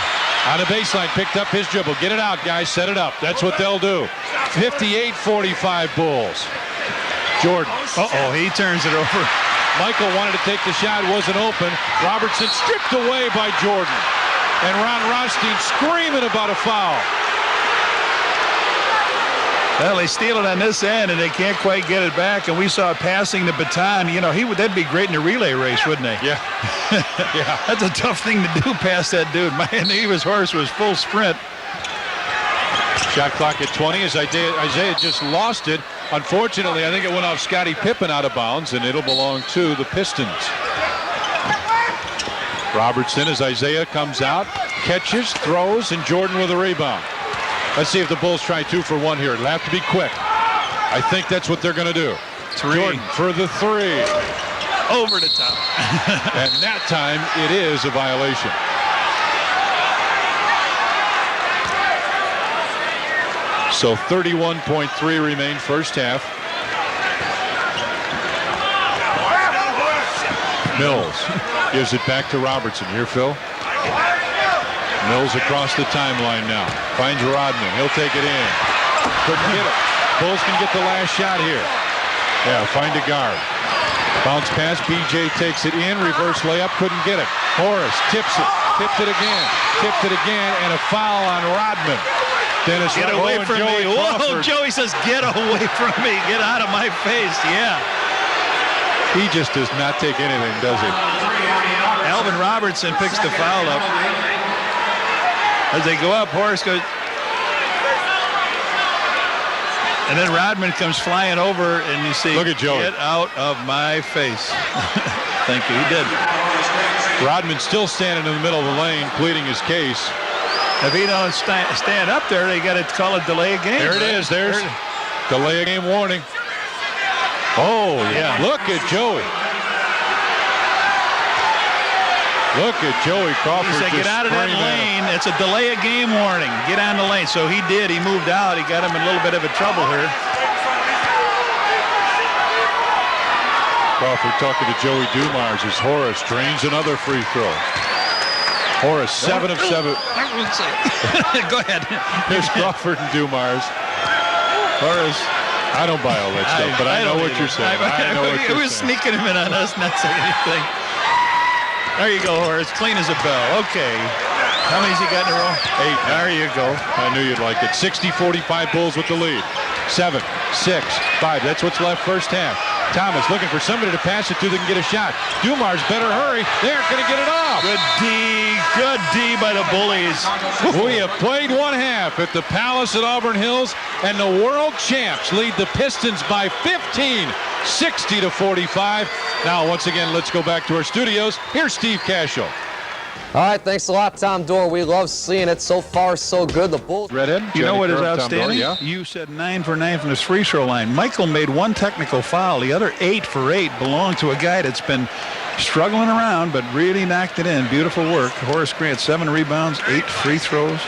On the baseline, picked up his dribble. Get it out, guys. Set it up. That's what they'll do. 58-45 Bulls. Jordan. Uh-oh, he turns it over. Michael wanted to take the shot. Wasn't open. Robertson stripped away by Jordan. And Ron Rothstein screaming about a foul. Well, they steal it on this end, and they can't quite get it back. And we saw passing the baton. You know, that'd be great in a relay race, wouldn't they? Yeah. Yeah. That's a tough thing to do past that dude. Man, his horse was full sprint. Shot clock at 20 as Isaiah just lost it. Unfortunately, I think it went off Scottie Pippen out of bounds, and it'll belong to the Pistons. Robertson as Isaiah comes out, catches, throws, and Jordan with a rebound. Let's see if the Bulls try 2 for 1 here. It'll have to be quick. I think that's what they're going to do. 3. Jordan for the 3. Over the top. And that time it is a violation. So 31.3 remain first half. Mills gives it back to Robertson. Here, Phil. Mills across the timeline now. Finds Rodman. He'll take it in. Couldn't get it. Bulls can get the last shot here. Yeah, find a guard. Bounce pass. BJ takes it in. Reverse layup. Couldn't get it. Horace tips it. Tipped it again. Tipped it again. And a foul on Rodman. Dennis, get away from me. Whoa, Joey says, get away from me. Get out of my face. Yeah. He just does not take anything, does he? Alvin Robertson picks the foul up. As they go up, Horace goes. And then Rodman comes flying over, and you see, look at Joey. Get out of my face. Thank you. He did. Rodman still standing in the middle of the lane, pleading his case. If he don't stand up there, they got to call it delay a game. There it is. There's delay a game warning. Oh, yeah. Look at Joey. Look at Joey Crawford. He said, get out of that lane. It's a delay a game warning. Get on the lane. So he did. He moved out. He got him in a little bit of a trouble here. Crawford talking to Joey Dumars as Horace drains another free throw. Horace, 7 of 7. Go ahead. Here's Crawford and Dumars. Horace. I don't buy all that stuff, but I know what you're saying. I know what you're saying. We're sneaking him in on us, not saying anything. There you go, Horace. Clean as a bell. Okay. How many's he got in a row? 8. There you go. I knew you'd like it. 60-45 Bulls with the lead. 7, 6, 5. That's what's left first half. Thomas looking for somebody to pass it to that can get a shot. Dumars better hurry. They aren't going to get it off. Good D by the Bullies. We have played one half at the Palace at Auburn Hills, and the world champs lead the Pistons by 15, 60-45. Now, once again, let's go back to our studios. Here's Steve Cashel. All right, thanks a lot, Tom Dorr. We love seeing it. So far, so good. The Bulls. Redhead. You know what is Curve, outstanding? Tom Dorr, yeah. You said 9 for 9 from his free throw line. Michael made one technical foul. The other 8 for 8 belong to a guy that's been struggling around, but really knocked it in. Beautiful work. Horace Grant, 7 rebounds, 8 free throws.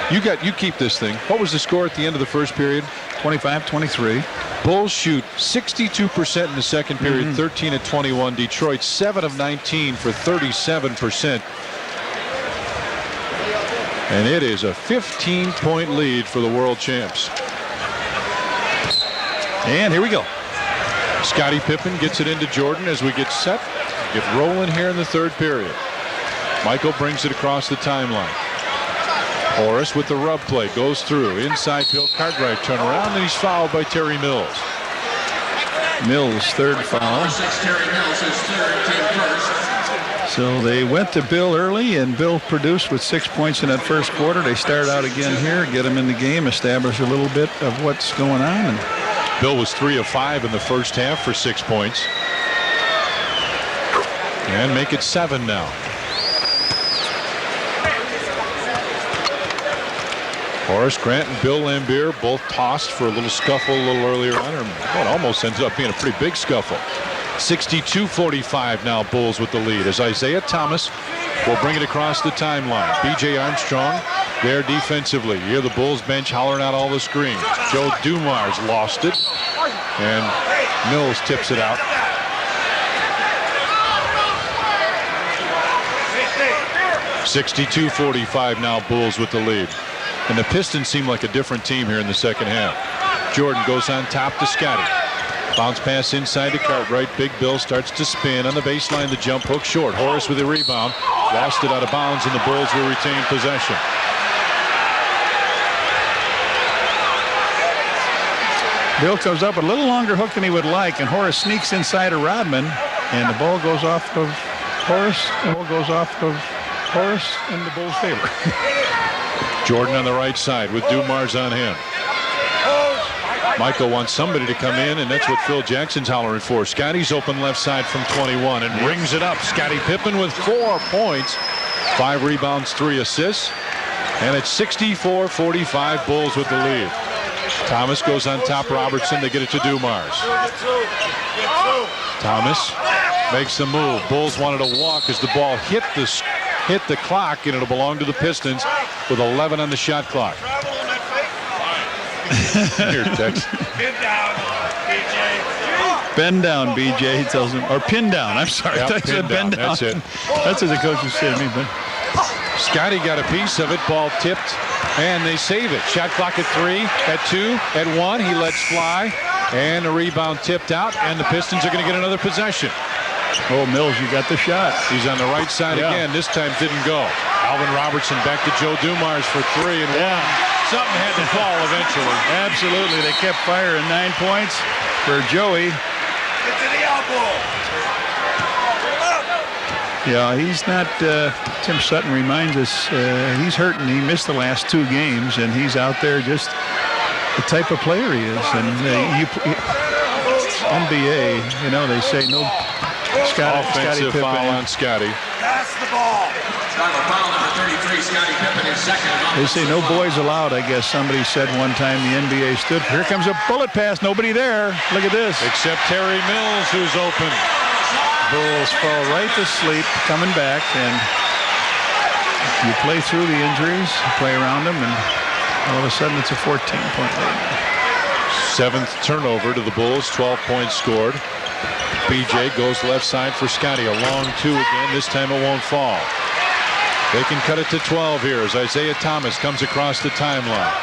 You keep this thing. What was the score at the end of the first period? 25-23. Bulls shoot 62% in the second period, 13 of 21. Detroit 7 of 19 for 37%. And it is a 15-point lead for the world champs. And here we go. Scottie Pippen gets it into Jordan as we get set. Get rolling here in the third period. Michael brings it across the timeline. Horace with the rub play goes through. Inside Bill Cartwright turn around, and he's fouled by Terry Mills. Mills, third foul. So they went to Bill early, and Bill produced with 6 points in that first quarter. They start out again here, get him in the game, establish a little bit of what's going on. And Bill was 3 of 5 in the first half for 6 points. And make it 7 now. Horace Grant and Bill Laimbeer both tossed for a little scuffle a little earlier on. It almost ended up being a pretty big scuffle. 62-45 now, Bulls with the lead as Isaiah Thomas will bring it across the timeline. B.J. Armstrong there defensively. You hear the Bulls bench hollering out all the screens. Joe Dumars lost it, and Mills tips it out. (62-45) now, Bulls with the lead. And the Pistons seem like a different team here in the second half. Jordan goes on top to Scotty. Bounce pass inside to Cartwright. Big Bill starts to spin on the baseline. The jump hook short. Horace with a rebound. Lost it out of bounds, and the Bulls will retain possession. Bill comes up with a little longer hook than he would like, and Horace sneaks inside of Rodman, and the ball goes off of Horace. The ball goes off of Horace in the Bulls' favor. Jordan on the right side with Dumars on him. Michael wants somebody to come in, and that's what Phil Jackson's hollering for. Scotty's open left side from 21 and rings it up. Scottie Pippen with 4 points, 5 rebounds, 3 assists, and it's 64-45, Bulls with the lead. Thomas goes on top. Robertson, they get it to Dumars. Thomas makes the move. Bulls wanted to walk as the ball hit the clock, and it'll belong to the Pistons with 11 on the shot clock. Here, Tex. Pin down, BJ. Bend down, BJ, he tells him. Or pin down, I'm sorry. Yep, Tex said bend down. That's it. That's what the coach was saying to me. But Scotty got a piece of it. Ball tipped, and they save it. Shot clock at 3, at 2, at 1. He lets fly, and a rebound tipped out, and the Pistons are going to get another possession. Oh, Mills, you got the shot. He's on the right side again. This time didn't go. Alvin Robertson back to Joe Dumars for 3 and 1. Something had to fall eventually. Absolutely. They kept firing. 9 points for Joey. Get to the elbow. Yeah, he's not. Tim Sutton reminds us he's hurting. He missed the last 2 games, and he's out there just the type of player he is. And NBA, they say no. Offensive Scottie foul Pippen on Scotty. Pass the ball. Foul number 33, Scottie Pippen is second. They say no boys allowed, I guess somebody said one time. The NBA stood. Here comes a bullet pass. Nobody there. Look at this. Except Terry Mills, who's open. Bulls fall right to sleep, coming back, and you play through the injuries, you play around them, and all of a sudden it's a 14-point lead. 7th turnover to the Bulls, 12 points scored. BJ goes left side for Scotty. A long 2 again. This time it won't fall. They can cut it to 12 here as Isaiah Thomas comes across the timeline.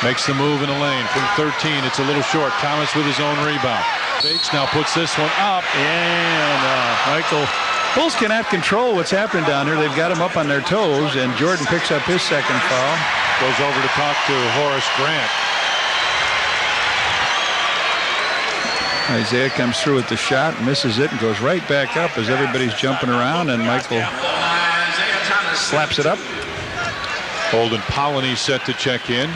Makes the move in the lane from 13. It's a little short. Thomas with his own rebound. Fakes, now puts this one up. And Michael Bulls cannot control what's happening down here. They've got them up on their toes, and Jordan picks up his second foul. Goes over to talk to Horace Grant. Isaiah comes through with the shot, misses it, and goes right back up as everybody's jumping around, and Michael slaps it up. Holden Polynice set to check in.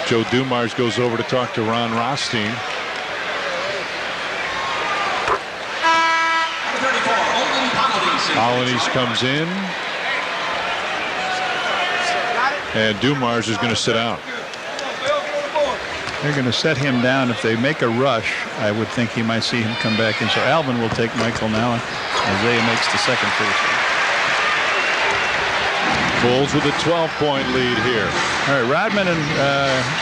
Joe Dumars goes over to talk to Ron Rothstein. Polynice comes in. And Dumars is going to sit down. They're going to set him down. If they make a rush, I would think he might see him come back in. So Alvin will take Michael now. Isaiah makes the second free throw. Bulls with a 12-point lead here. All right, Rodman and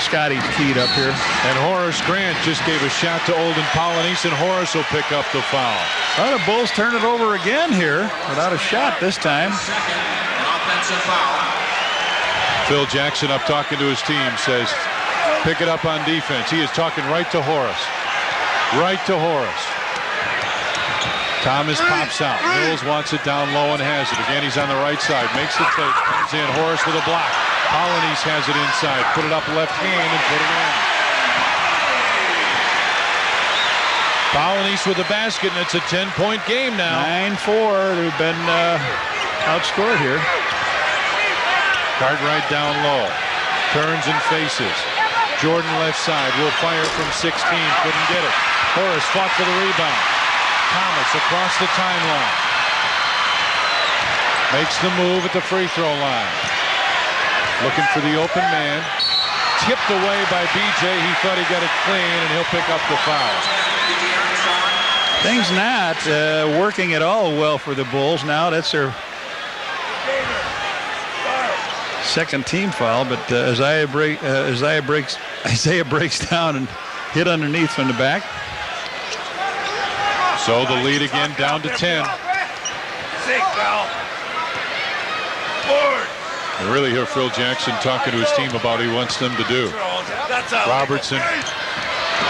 Scotty keyed up here. And Horace Grant just gave a shot to Olden Polynice, and Horace will pick up the foul. Well, the Bulls turn it over again here without a shot this time. Second, an offensive foul. Phil Jackson up talking to his team, says, pick it up on defense. He is talking right to Horace. Right to Horace. Thomas pops out. Mills wants it down low and has it. Again, he's on the right side. Makes the take. Comes in. Horace with a block. Polynice has it inside. Put it up left hand and put it in. Polynice with the basket, and it's a 10-point game now. 9-4. They've been outscored here. Cartwright down low. Turns and faces. Jordan left side. Will fire from 16. Couldn't get it. Horace fought for the rebound. Thomas across the timeline. Makes the move at the free throw line. Looking for the open man. Tipped away by BJ. He thought he got it clean, and he'll pick up the foul. Things not working at all well for the Bulls now. That's their second team foul, but Isaiah breaks down and hit underneath from the back. So the lead again down to 10. I really hear Phil Jackson talking to his team about what he wants them to do. Robertson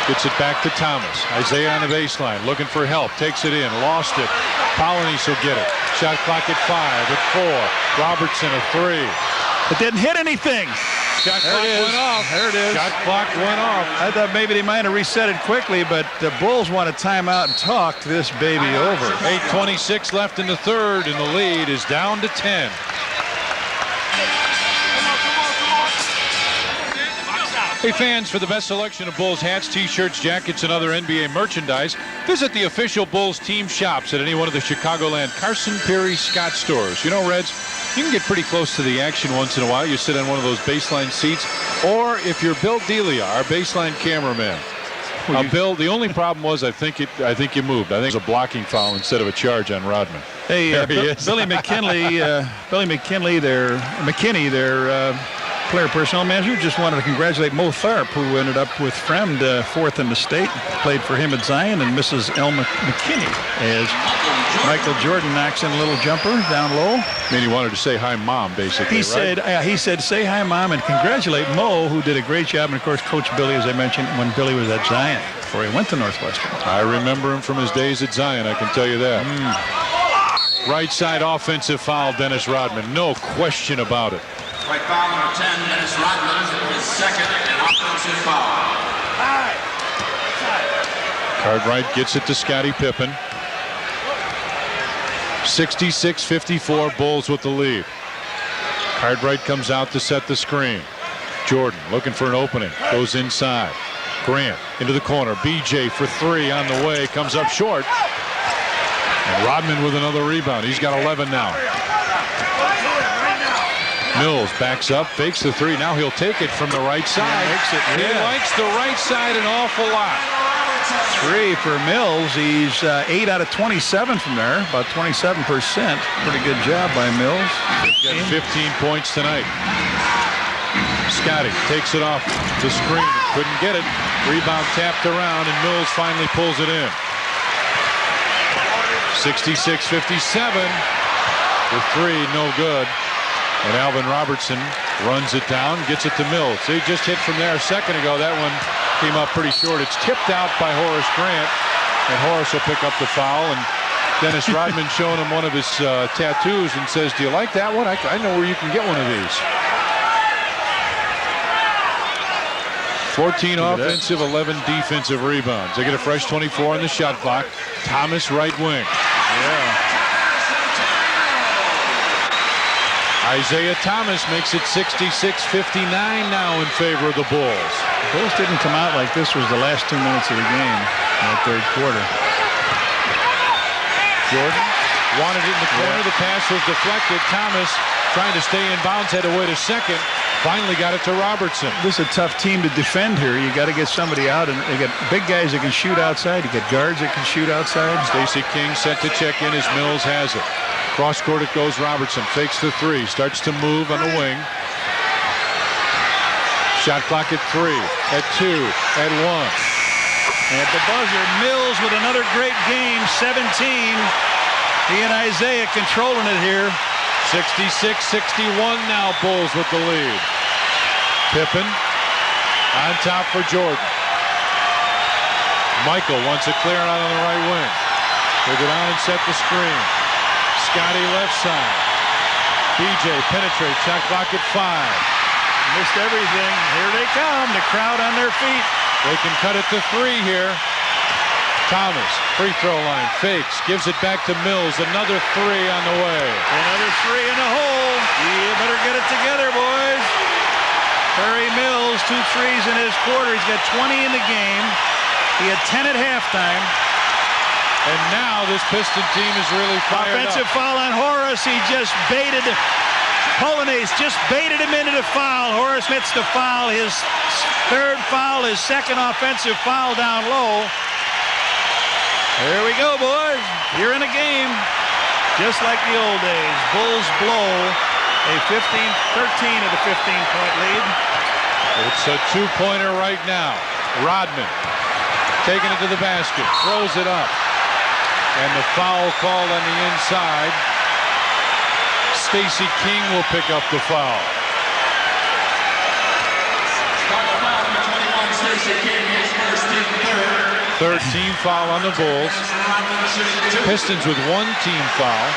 gets it back to Thomas. Isaiah on the baseline looking for help. Takes it in. Lost it. Polynice will get it. Shot clock at 5, at 4. Robertson a 3. It didn't hit anything. Shot clock went off. There it is. Shot clock went off. I thought maybe they might have reset it quickly, but the Bulls want a timeout and talk this baby over. 8:26 left in the third, and the lead is down to 10. Hey fans, for the best selection of Bulls hats, t-shirts, jackets, and other NBA merchandise, visit the official Bulls team shops at any one of the Chicagoland Carson Pirie Scott stores. You know, Reds, you can get pretty close to the action once in a while. You sit on one of those baseline seats, or if you're Bill Delia, our baseline cameraman. Bill, the only problem was I think you moved. I think it was a blocking foul instead of a charge on Rodman. Hey, Billy McKinney, their player personnel manager, just wanted to congratulate Mo Tharp, who ended up with Fremd fourth in the state. Played for him at Zion, and Mrs. Elma McKinney as Michael Jordan knocks in a little jumper down low. I mean, he wanted to say hi, Mom, basically. He said, say hi, Mom, and congratulate Mo, who did a great job. And, of course, Coach Billy, as I mentioned, when Billy was at Zion before he went to Northwestern. I remember him from his days at Zion, I can tell you that. Right side offensive foul, Dennis Rodman. No question about it. Right foul number 10, Dennis Rodman, his second offensive foul. Cartwright gets it to Scottie Pippen. 66-54, Bulls with the lead. Cartwright comes out to set the screen. Jordan looking for an opening. Goes inside. Grant into the corner. BJ for 3 on the way. Comes up short. And Rodman with another rebound. He's got 11 now. Mills backs up, fakes the 3. Now he'll take it from the right side. He likes the right side an awful lot. 3 for Mills. He's 8 out of 27 from there, about 27%. Pretty good job by Mills. Got 15 points tonight. Scotty takes it off the screen. Couldn't get it. Rebound tapped around, and Mills finally pulls it in. 66-57. The 3, no good. And Alvin Robertson runs it down, gets it to Mills. He just hit from there a second ago. That one came up pretty short. It's tipped out by Horace Grant, and Horace will pick up the foul, and Dennis Rodman showing him one of his tattoos and says, "Do you like that one? I know where you can get one of these." 14 offensive, 11 defensive rebounds. They get a fresh 24 on the shot clock. Thomas, right wing. Yeah. Isaiah Thomas makes it 66-59 now in favor of the Bulls. The Bulls didn't come out like this was the last 2 minutes of the game in the third quarter. Jordan wanted it in the corner. The pass was deflected. Thomas, trying to stay in bounds, had to wait a second. Finally got it to Robertson. This is a tough team to defend here. You got to get somebody out, and they got big guys that can shoot outside. You got guards that can shoot outside. Stacey King set to check in as Mills has it. Cross court it goes. Robertson fakes the three, starts to move on the wing. Shot clock at 3, at 2, at 1. At the buzzer, Mills with another great game, 17. He and Isaiah controlling it here. 66-61 now, Bulls with the lead. Pippen on top for Jordan. Michael wants it clear out on the right wing. They go down and set the screen. Scotty left side. BJ penetrates, shot clock at 5. Missed everything. Here they come, the crowd on their feet. They can cut it to 3 here. Thomas, free throw line, fakes, gives it back to Mills. Another 3 on the way. Another 3 in the hole. You better get it together, boys. Perry Mills, 2 threes in his quarter. He's got 20 in the game. He had 10 at halftime. And now this Piston team is really fired Offensive up. foul on Horace. He just baited. Polonais just baited him into the foul. Horace gets the foul. His third foul, his second offensive foul down low. There we go, boys. You're in a game. Just like the old days. Bulls blow a 13 of the 15-point lead. It's a 2-pointer right now. Rodman taking it to the basket. Throws it up. And the foul called on the inside. Stacey King will pick up the foul. 3rd team foul on the Bulls. Pistons with 1 team foul.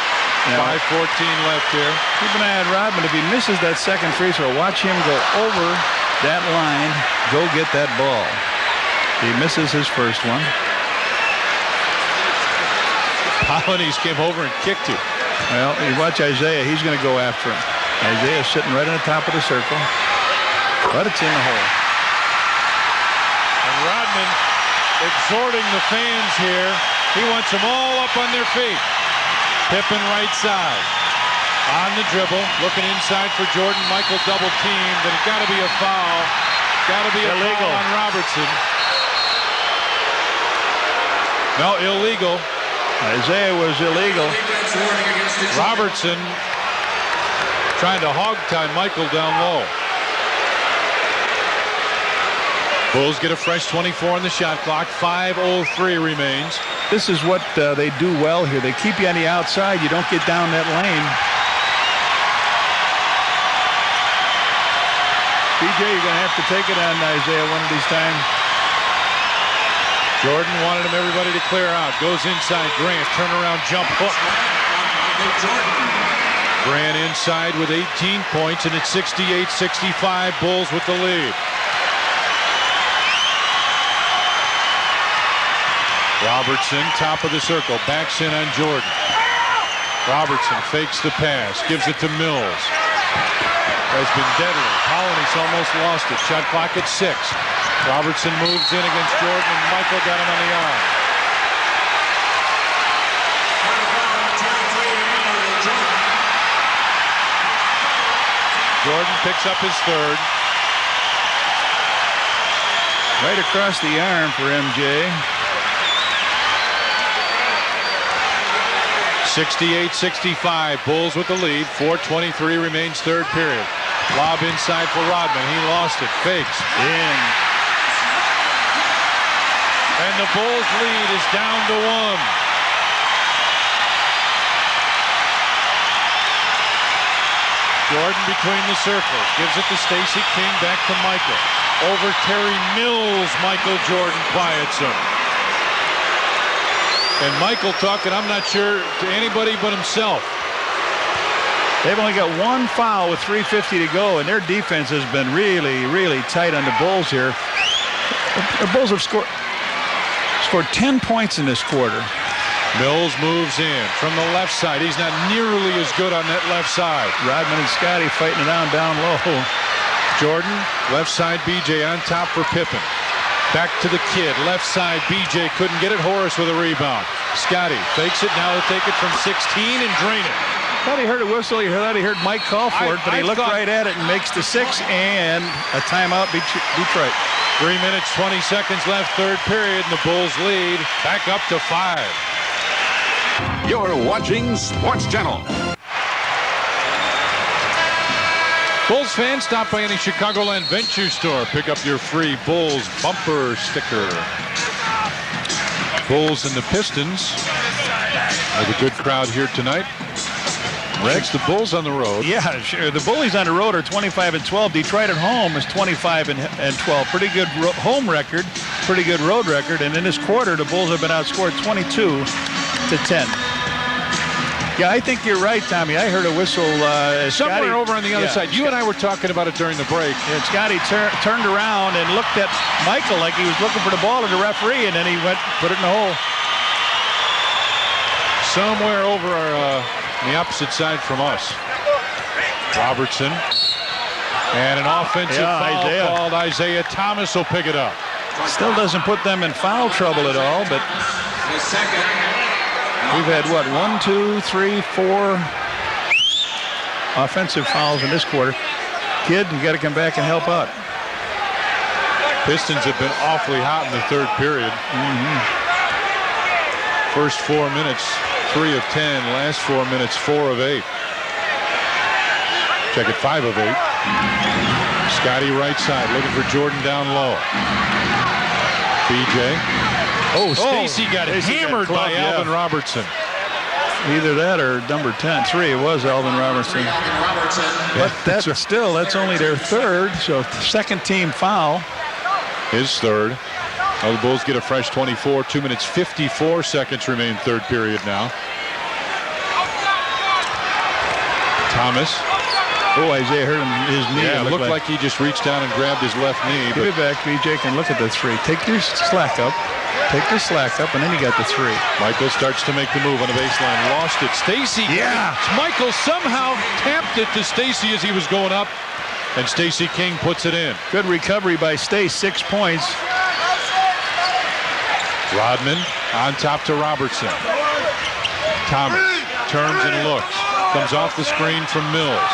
5:14 left here. Keep an eye on Rodman. If he misses that second free throw, watch him go over that line, go get that ball. He misses his first one. Polonais came over and kicked him. Well, you watch Isaiah. He's going to go after him. Isaiah's sitting right on the top of the circle. But it's in the hole. And Rodman exhorting the fans here. He wants them all up on their feet. Pippen right side. On the dribble. Looking inside for Jordan. Michael double teamed. And it's got to be a foul. Got to be illegal on Robertson. No, illegal. Isaiah was illegal. Robertson trying to hog tie Michael down low. Bulls get a fresh 24 on the shot clock. 5:03 remains. This is what they do well here. They keep you on the outside. You don't get down that lane. BJ, you're going to have to take it on Isaiah one of these times. Jordan wanted everybody to clear out. Goes inside. Grant, turnaround jump hook. Grant inside with 18 points, and it's 68-65. Bulls with the lead. Robertson, top of the circle, backs in on Jordan. Robertson fakes the pass, gives it to Mills. Has been deadly. Polonais almost lost it. Shot clock at 6. Robertson moves in against Jordan, and Michael got him on the arm. Jordan picks up his 3rd. Right across the arm for MJ. 68-65. Bulls with the lead. 4:23 remains 3rd period. Lob inside for Rodman. He lost it. Fakes. In. And the Bulls lead is down to 1. Jordan between the circles. Gives it to Stacey King. Back to Michael. Over Terry Mills. Michael Jordan quiets him. And Michael talking, I'm not sure, to anybody but himself. They've only got one foul with 3:50 to go, and their defense has been really, really tight on the Bulls here. The Bulls have scored 10 points in this quarter. Mills moves in from the left side. He's not nearly as good on that left side. Rodman and Scotty fighting it down low. Jordan, left side, BJ on top for Pippen. Back to the kid, left side, BJ couldn't get it. Horace with a rebound. Scotty fakes it, now he'll take it from 16 and drain it. Thought he heard a whistle. He thought he heard Mike call for it, but he looked right at it and makes the 6 and a timeout, Detroit. 3 minutes, 20 seconds left, third period, and the Bulls lead back up to 5. You're watching Sports Channel. Bulls fans, stop by any Chicagoland Venture store. Pick up your free Bulls bumper sticker. Bulls and the Pistons with a good crowd here tonight. Rex, the Bulls on the road. Yeah, sure. The Bullies on the road are 25-12. Detroit at home is 25-12. Pretty good home record, pretty good road record. And in this quarter, the Bulls have been outscored 22-10. Yeah, I think you're right, Tommy. I heard a whistle. Somewhere Scotty, over on the other side. You and I were talking about it during the break. And Scotty turned around and looked at Michael like he was looking for the ball to the referee, and then he went put it in the hole. Somewhere over on the opposite side from us. Robertson. And an offensive foul called. Isaiah Thomas will pick it up. Still doesn't put them in foul trouble at all, but we've had, what, 1, 2, 3, 4 offensive fouls in this quarter. Kid, you got to come back and help out. Pistons have been awfully hot in the third period. First 4 minutes, 3 of 10. Last 4 minutes, 4 of 8. Check it, 5 of 8. Scotty right side, looking for Jordan down low. BJ. Oh, Stacey got hammered by Alvin Robertson. Either that or number 10. 3, it was Alvin Robertson. But that's only their third, so second team foul. His third. Oh, the Bulls get a fresh 24. 2 minutes, 54 seconds remain third period now. Thomas. Oh, Isaiah hurt his knee. Yeah, it looked like he just reached down and grabbed his left knee. Give it back, BJ can look at the 3. Take your slack up. Take your slack up, and then he got the 3. Michael starts to make the move on the baseline. Lost it. Stacey. Yeah. Michael somehow tapped it to Stacey as he was going up, and Stacey King puts it in. Good recovery by Stace. 6 points. Rodman on top to Robertson. Thomas turns and looks. Comes off the screen from Mills.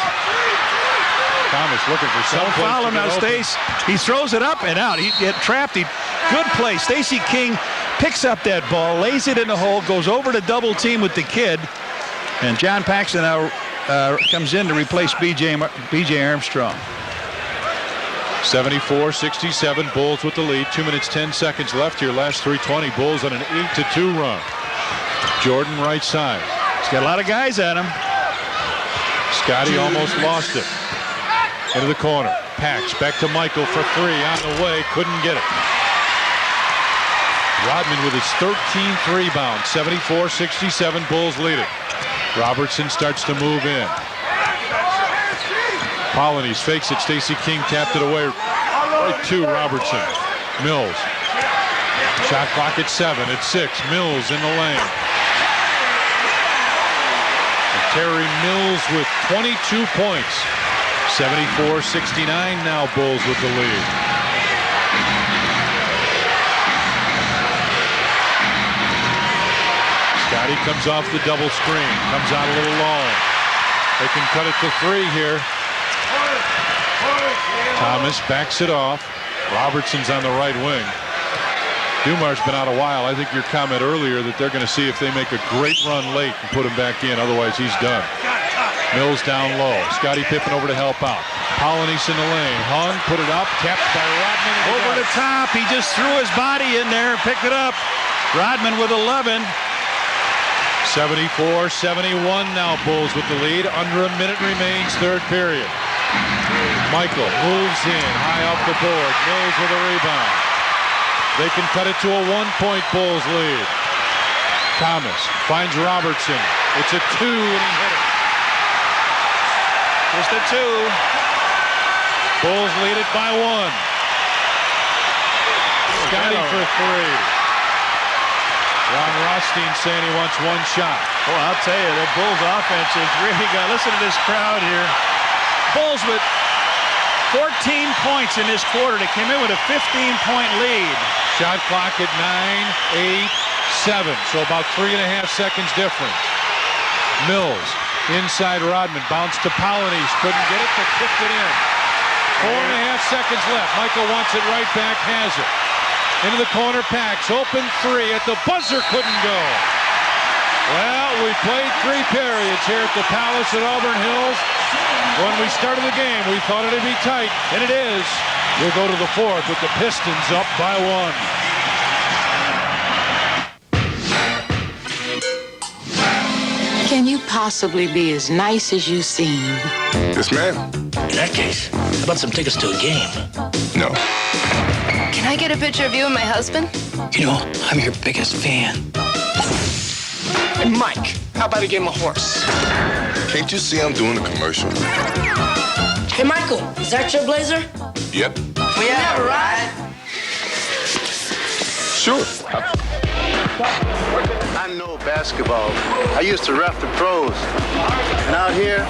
Thomas looking for some place. Foul him now, Stace. He throws it up and out. He get trapped. Good play. Stacey King picks up that ball, lays it in the hole, goes over to double team with the kid, and John Paxson now comes in to replace B.J. Armstrong. 74-67, Bulls with the lead. 2 minutes, 10 seconds left here. Last 3:20, Bulls on an 8-2 run. Jordan right side. He's got a lot of guys at him. Scotty almost lost it. Into the corner. Pax back to Michael for 3 on the way. Couldn't get it. Rodman with his 13th rebound. 74-67, Bulls lead it. Robertson starts to move in. Polynice fakes it. Stacey King tapped it away right to Robertson. Mills. Shot clock at 7. At 6. Mills in the lane. And Terry Mills with 22 points. 74-69 now, Bulls with the lead. Scotty comes off the double screen. Comes out a little long. They can cut it to 3 here. Thomas backs it off. Robertson's on the right wing. Dumars been out a while. I think your comment earlier that they're going to see if they make a great run late and put him back in. Otherwise, he's done. Mills down low. Scottie Pippen over to help out. Polynice in the lane. Hung, put it up. Tapped by Rodman. Over the top. He just threw his body in there and picked it up. Rodman with 11. 74-71 now, Bulls with the lead. Under a minute remains, third period. Michael moves in, high off the board. Mills with a rebound. They can cut it to a 1-point Bulls lead. Thomas finds Robertson. It's a 2 and he hit it. Just a 2. Bulls lead it by 1. Scotty for 3. Ron Rothstein saying he wants 1 shot. Oh, I'll tell you, the Bulls offense is really good. Listen to this crowd here. Bulls with 14 points in this quarter. They came in with a 15-point lead. Shot clock at 9, 8, 7. So about 3.5 seconds difference. Mills inside Rodman. Bounced to Polynice. Couldn't get it, but tipped it in. 4.5 seconds left. Michael wants it right back. Has it. Into the corner, Pax. Open 3 at the buzzer. Couldn't go. Well, we played 3 periods here at the Palace at Auburn Hills. When we started the game, we thought it'd be tight, and it is. We'll go to the 4th with the Pistons up by 1. Can you possibly be as nice as you seem? Yes, ma'am. In that case, how about some tickets to a game? No. Can I get a picture of you and my husband? You know, I'm your biggest fan. Hey, Mike, how about a game of horse? Can't you see I'm doing a commercial? Hey, Michael, is that your blazer? Yep. We have a ride. Sure. I know basketball. I used to ref the pros. And out here,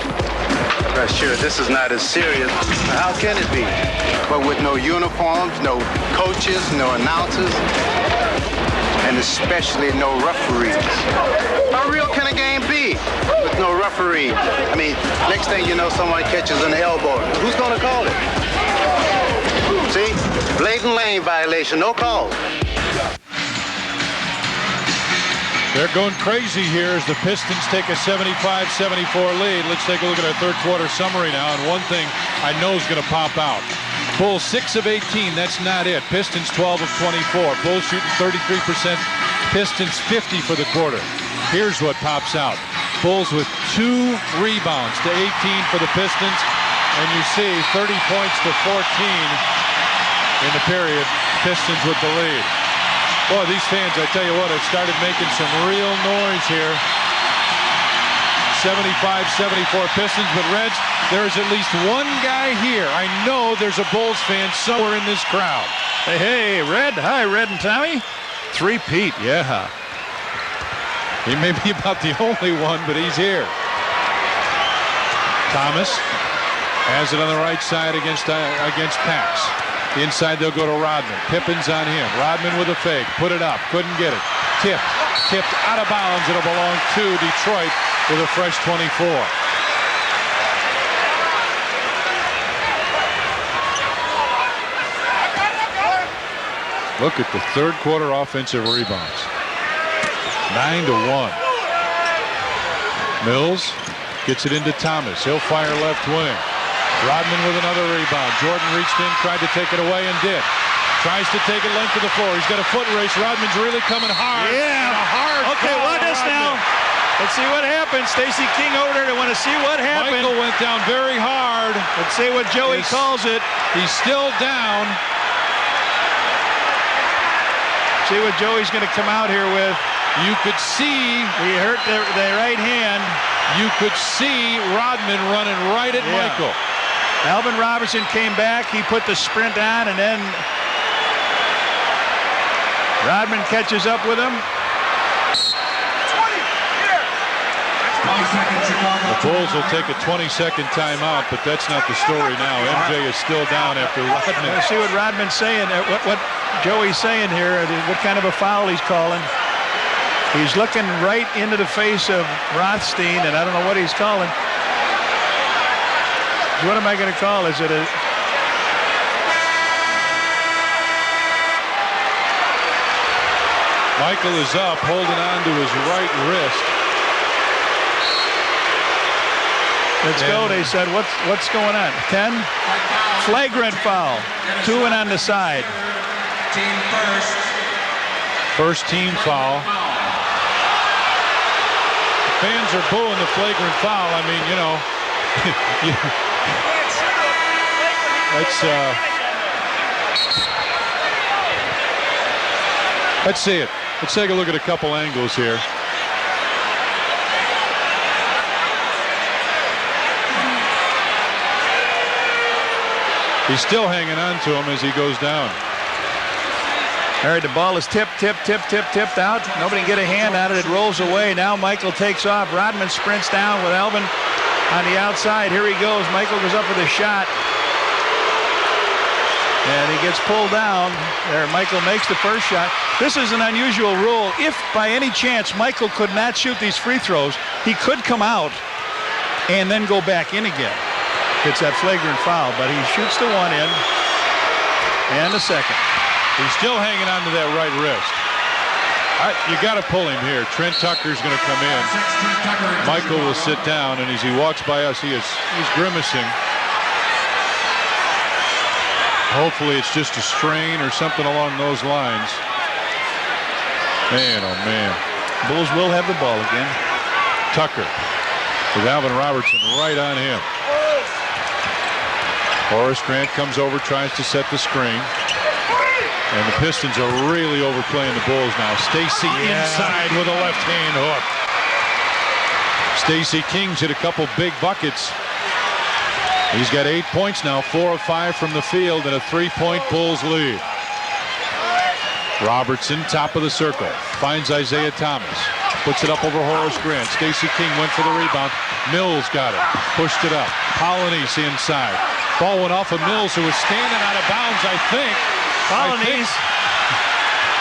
well, sure, this is not as serious. How can it be? But with no uniforms, no coaches, no announcers, and especially no referees. How real can a game be with no referee? I mean, next thing you know, someone catches an elbow. Who's going to call it? See? Blatant lane violation, no call. They're going crazy here as the Pistons take a 75-74 lead. Let's take a look at our third quarter summary now. And one thing I know is going to pop out. Bulls 6 of 18. That's not it. Pistons 12 of 24. Bulls shooting 33%. Pistons 50 for the quarter. Here's what pops out. Bulls with 2 rebounds to 18 for the Pistons. And you see 30 points to 14 in the period. Pistons with the lead. Boy, these fans, I tell you what, have started making some real noise here. 75-74 Pistons, but Reds, there's at least one guy here. I know there's a Bulls fan somewhere in this crowd. Hey, Red. Hi, Red and Tommy. 3-peat, yeah. He may be about the only one, but he's here. Thomas has it on the right side against Pax. Inside, they'll go to Rodman. Pippen's on him. Rodman with a fake. Put it up. Couldn't get it. Tipped out of bounds. It'll belong to Detroit with a fresh 24. Look at the third quarter offensive rebounds. 9-1. Mills gets it into Thomas. He'll fire left wing. Rodman with another rebound. Jordan reached in, tried to take it away, and did. Tries to take it length to the floor. He's got a foot race. Rodman's really coming hard. Yeah. Okay, watch this now. Let's see what happens. Stacey King over there. They want to see what happened. Michael went down very hard. Let's see what Joey calls it. He's still down. See what Joey's going to come out here with. You could see. He hurt the right hand. You could see Rodman running right at Michael. Alvin Robertson came back. He put the sprint on, and then Rodman catches up with him. The Bulls will take a 20-second timeout, but that's not the story now. MJ is still down after Rodman. Let's see what Rodman's saying. What Joey's saying here. What kind of a foul he's calling. He's looking right into the face of Rothstein, and I don't know what he's calling. What am I going to call? Is it a... Michael is up, holding on to his right wrist. Let's go, they said. What's going on? 10? Flagrant foul. 2 and on the side. Team first. First team foul. Fans are booing the flagrant foul. I mean, you know, let's see it. Let's take a look at a couple angles here. He's still hanging on to him as he goes down. All right, the ball is tipped out. Nobody can get a hand on it. It rolls away. Now Michael takes off. Rodman sprints down with Alvin on the outside. Here he goes. Michael goes up with a shot. And he gets pulled down. There, Michael makes the first shot. This is an unusual rule. If by any chance Michael could not shoot these free throws, he could come out and then go back in again. It's that flagrant foul, but he shoots the one in and the second. He's still hanging on to that right wrist. You got to pull him here. Trent Tucker's going to come in. Michael will sit down, and as he walks by us, he's grimacing. Hopefully it's just a strain or something along those lines. Man, oh man. Bulls will have the ball again. Tucker with Alvin Robertson right on him. Horace Grant comes over, tries to set the screen. And the Pistons are really overplaying the Bulls now. Stacey inside with a left-hand hook. Stacey King's hit a couple big buckets. He's got 8 points now, 4 of 5 from the field, and a 3-point Bulls lead. Robertson, top of the circle, finds Isaiah Thomas. Puts it up over Horace Grant. Stacey King went for the rebound. Mills got it. Pushed it up. Polynice inside. Ball went off of Mills, who was standing out of bounds, I think.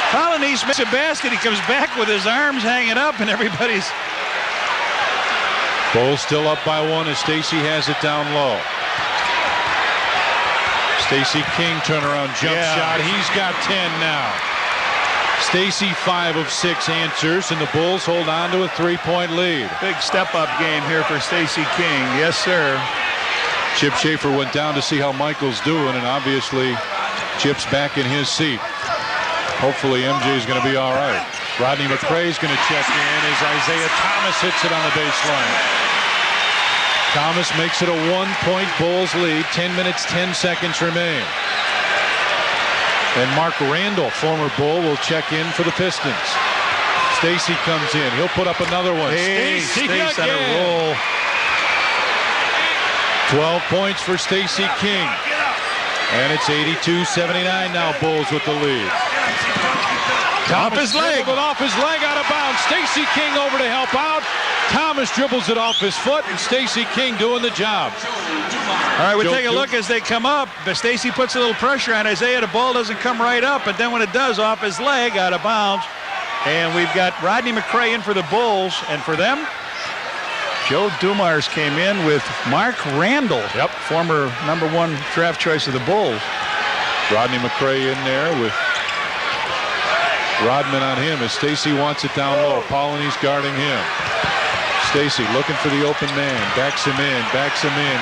Polynice makes a basket. He comes back with his arms hanging up, and everybody's... Bulls still up by 1 as Stacey has it down low. Stacey King turnaround jump shot. He's got 10 now. Stacey 5 of 6 answers, and the Bulls hold on to a 3-point lead. Big step-up game here for Stacey King. Yes, sir. Chip Schaefer went down to see how Michael's doing, and obviously Chip's back in his seat. Hopefully MJ's going to be all right. Rodney McRae's going to check in as Isaiah Thomas hits it on the baseline. Thomas makes it a 1-point Bulls lead. 10 minutes, 10 seconds remain. And Mark Randall, former Bull, will check in for the Pistons. Stacey comes in. He'll put up another one. Stacey on a roll. 12 points for Stacey King. And it's 82-79 now, Bulls with the lead. Off his leg. Off his leg, out of bounds. Stacey King over to help out. Thomas dribbles it off his foot, and Stacey King doing the job. All right, we take a look as they come up. But Stacey puts a little pressure on Isaiah. The ball doesn't come right up, but then when it does, off his leg, out of bounds. And we've got Rodney McRae in for the Bulls, and for them, Joe Dumars came in with Mark Randall, former #1 draft choice of the Bulls. Rodney McRae in there with Rodman on him as Stacey wants it down low. Polynice guarding him. Stacey looking for the open man. Backs him in,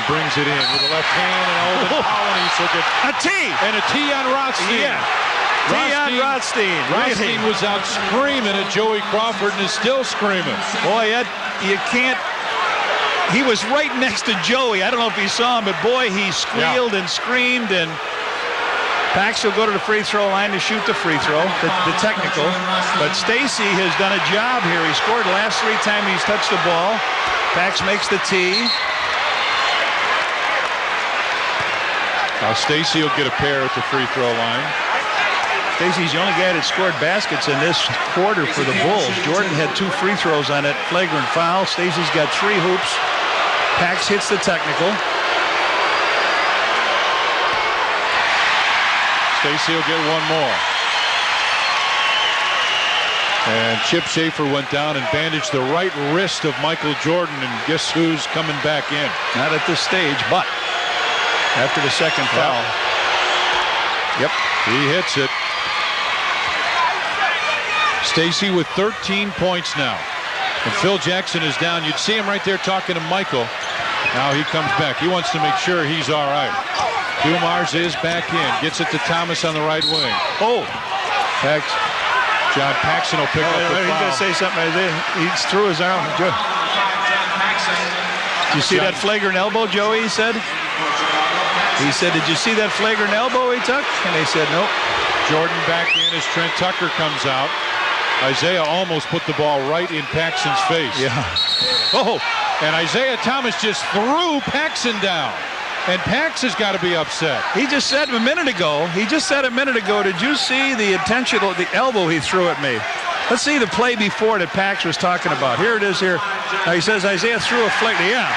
brings it in with the left hand, and Olden Polynice will get a T. And a T on Rothstein. Yeah. T on Rothstein. Rothstein was out screaming at Joey Crawford and is still screaming. Boy, you can't. He was right next to Joey. I don't know if he saw him, but boy, he squealed and screamed. And Pax will go to the free throw line to shoot the free throw, the technical. But Stacey has done a job here. He scored the last 3 times he's touched the ball. Pax makes the tee. Now Stacey will get a pair at the free throw line. Stacey's the only guy that scored baskets in this quarter for the Bulls. Jordan had 2 free throws on that flagrant foul. Stacey's got 3 hoops. Pax hits the technical. Stacey will get 1 more. And Chip Schaefer went down and bandaged the right wrist of Michael Jordan, and guess who's coming back in? Not at this stage, but after the second foul. Yep, he hits it. Stacey with 13 points now. And Phil Jackson is down. You'd see him right there talking to Michael. Now he comes back. He wants to make sure he's all right. Dumars is back in. Gets it to Thomas on the right wing. Oh! John Paxson will pick up the foul. He's going to say something. He's through his arm. Did you see that flagrant elbow, Joey, he said? He said, did you see that flagrant elbow he took? And they said, nope. Jordan back in as Trent Tucker comes out. Isaiah almost put the ball right in Paxson's face. Yeah. Oh, and Isaiah Thomas just threw Paxson down. And Pax has got to be upset. He just said a minute ago, did you see the elbow he threw at me? Let's see the play before that Pax was talking about. Here it is here. Now he says Isaiah threw a flick. Yeah.